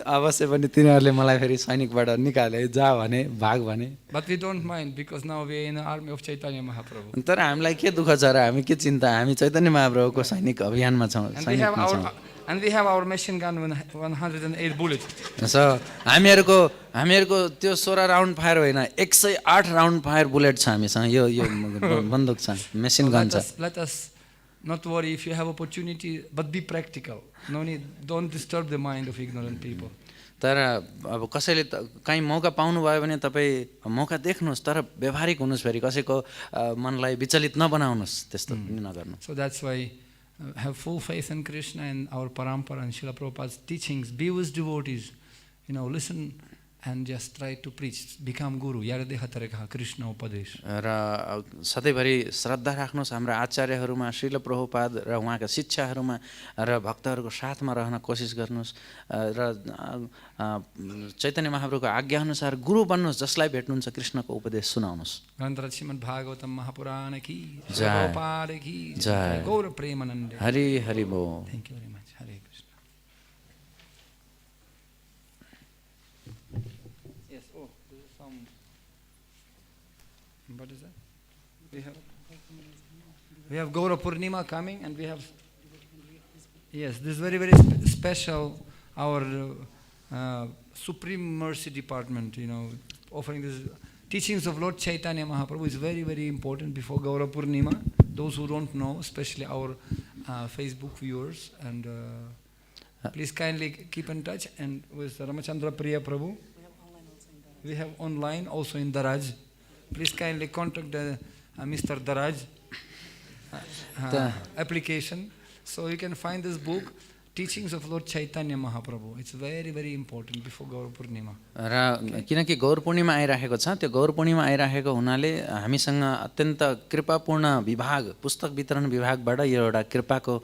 Speaker 2: अवश्य पनि तिनीहरूले मलाई फेरि सैनिकबाट निकाले जा भने भाग भने।
Speaker 1: But we don't mind because now we are in the army of Chaitanya Mahaprabhu.
Speaker 2: तर हामीलाई के दुःख छ र, हामी के चिन्ता, हामी चैतन्य महाप्रभुको सैनिक अभियानमा छौँ, सैनिकमा छौँ।
Speaker 1: And we have our machine gun with 108 bullets.
Speaker 2: हामीहरूको त्यो 16 राउन्ड फायर होइन, 108 राउन्ड फायर बुलेट छ हामीसँग, यो बन्दुक छ, मेसिन गन छ।
Speaker 1: Let us not worry if you have opportunity, but be practical. No need, don't disturb the mind of ignorant people.
Speaker 2: तर अब कसैले कहीँ मौका पाउनुभयो भने तपाईँ मौका देख्नुहोस्, तर व्यवहारिक हुनुहोस्, फेरि कसैको मनलाई विचलित नबनाउनुहोस्, त्यस्तो नगर्नु।
Speaker 1: So that's why have full faith in Krishna and our parampara and Srila Prabhupada's teachings. Be with devotees, listen and just try to preach. Become guru. Yaradehatarekha Krishna upadesh.
Speaker 2: र सधैँभरि श्रद्धा राख्नुहोस् हाम्रा आचार्यहरूमा, श्रील प्रभुपाद र उहाँका शिक्षाहरूमा, र भक्तहरूको साथमा रहन कोसिस गर्नुहोस्, र चैतन्य महाप्रभुको आज्ञा अनुसार गुरु बन्नुहोस्, जसलाई भेट्नुहुन्छ कृष्णको उपदेश सुनाउनुहोस्।
Speaker 1: ग्रन्थ श्रीमद् भागवतम महापुराण की
Speaker 2: जय,
Speaker 1: प्रभुपाद की जय, गौर प्रेमानंदे।
Speaker 2: हरि हरि बोल।
Speaker 1: Thank you very much. Hare Krishna. Yes. Oh, this is some. What is that? We have Gaura Purnima coming, and we have. Yes, this is very very special. Our Supreme Mercy Department, offering this teachings of Lord Chaitanya Mahaprabhu is very very important before Gaura Purnima. Those who don't know, especially our Facebook viewers, and please kindly keep in touch and with Ramachandra Priya Prabhu. We have online also in Daraj. Please kindly contact Mr. Daraj application, so you can find this book, Teachings of Lord Chaitanya Mahaprabhu. It's very very important before Gaura Purnima.
Speaker 2: र किनकि गौर पूर्णिमा आइराखेको छ, त्यो गौर पूर्णिमा आइराखेको हुनाले हामीसँग अत्यन्त कृपापूर्ण विभाग, पुस्तक वितरण विभागबाट यो एउटा कृपाको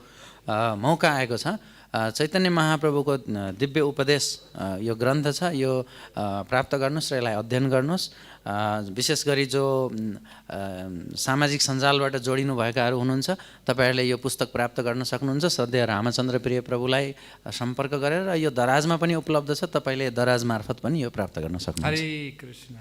Speaker 2: मौका आएको छ। चैतन्य महाप्रभुको दिव्य उपदेश यो ग्रन्थ छ, यो प्राप्त गर्नुहोस् र यसलाई अध्ययन गर्नुहोस्। विशेष गरी जो सामाजिक सञ्जालबाट जोडिनु भएकाहरू हुनुहुन्छ, तपाईहरूले यो पुस्तक प्राप्त गर्न सक्नुहुन्छ। सधैँ रामचन्द्र प्रिय प्रभुलाई सम्पर्क गरेर, यो दराजमा पनि उपलब्ध छ, तपाईँले दराज मार्फत पनि यो प्राप्त गर्न सक्नुहुन्छ।
Speaker 1: हरे कृष्ण।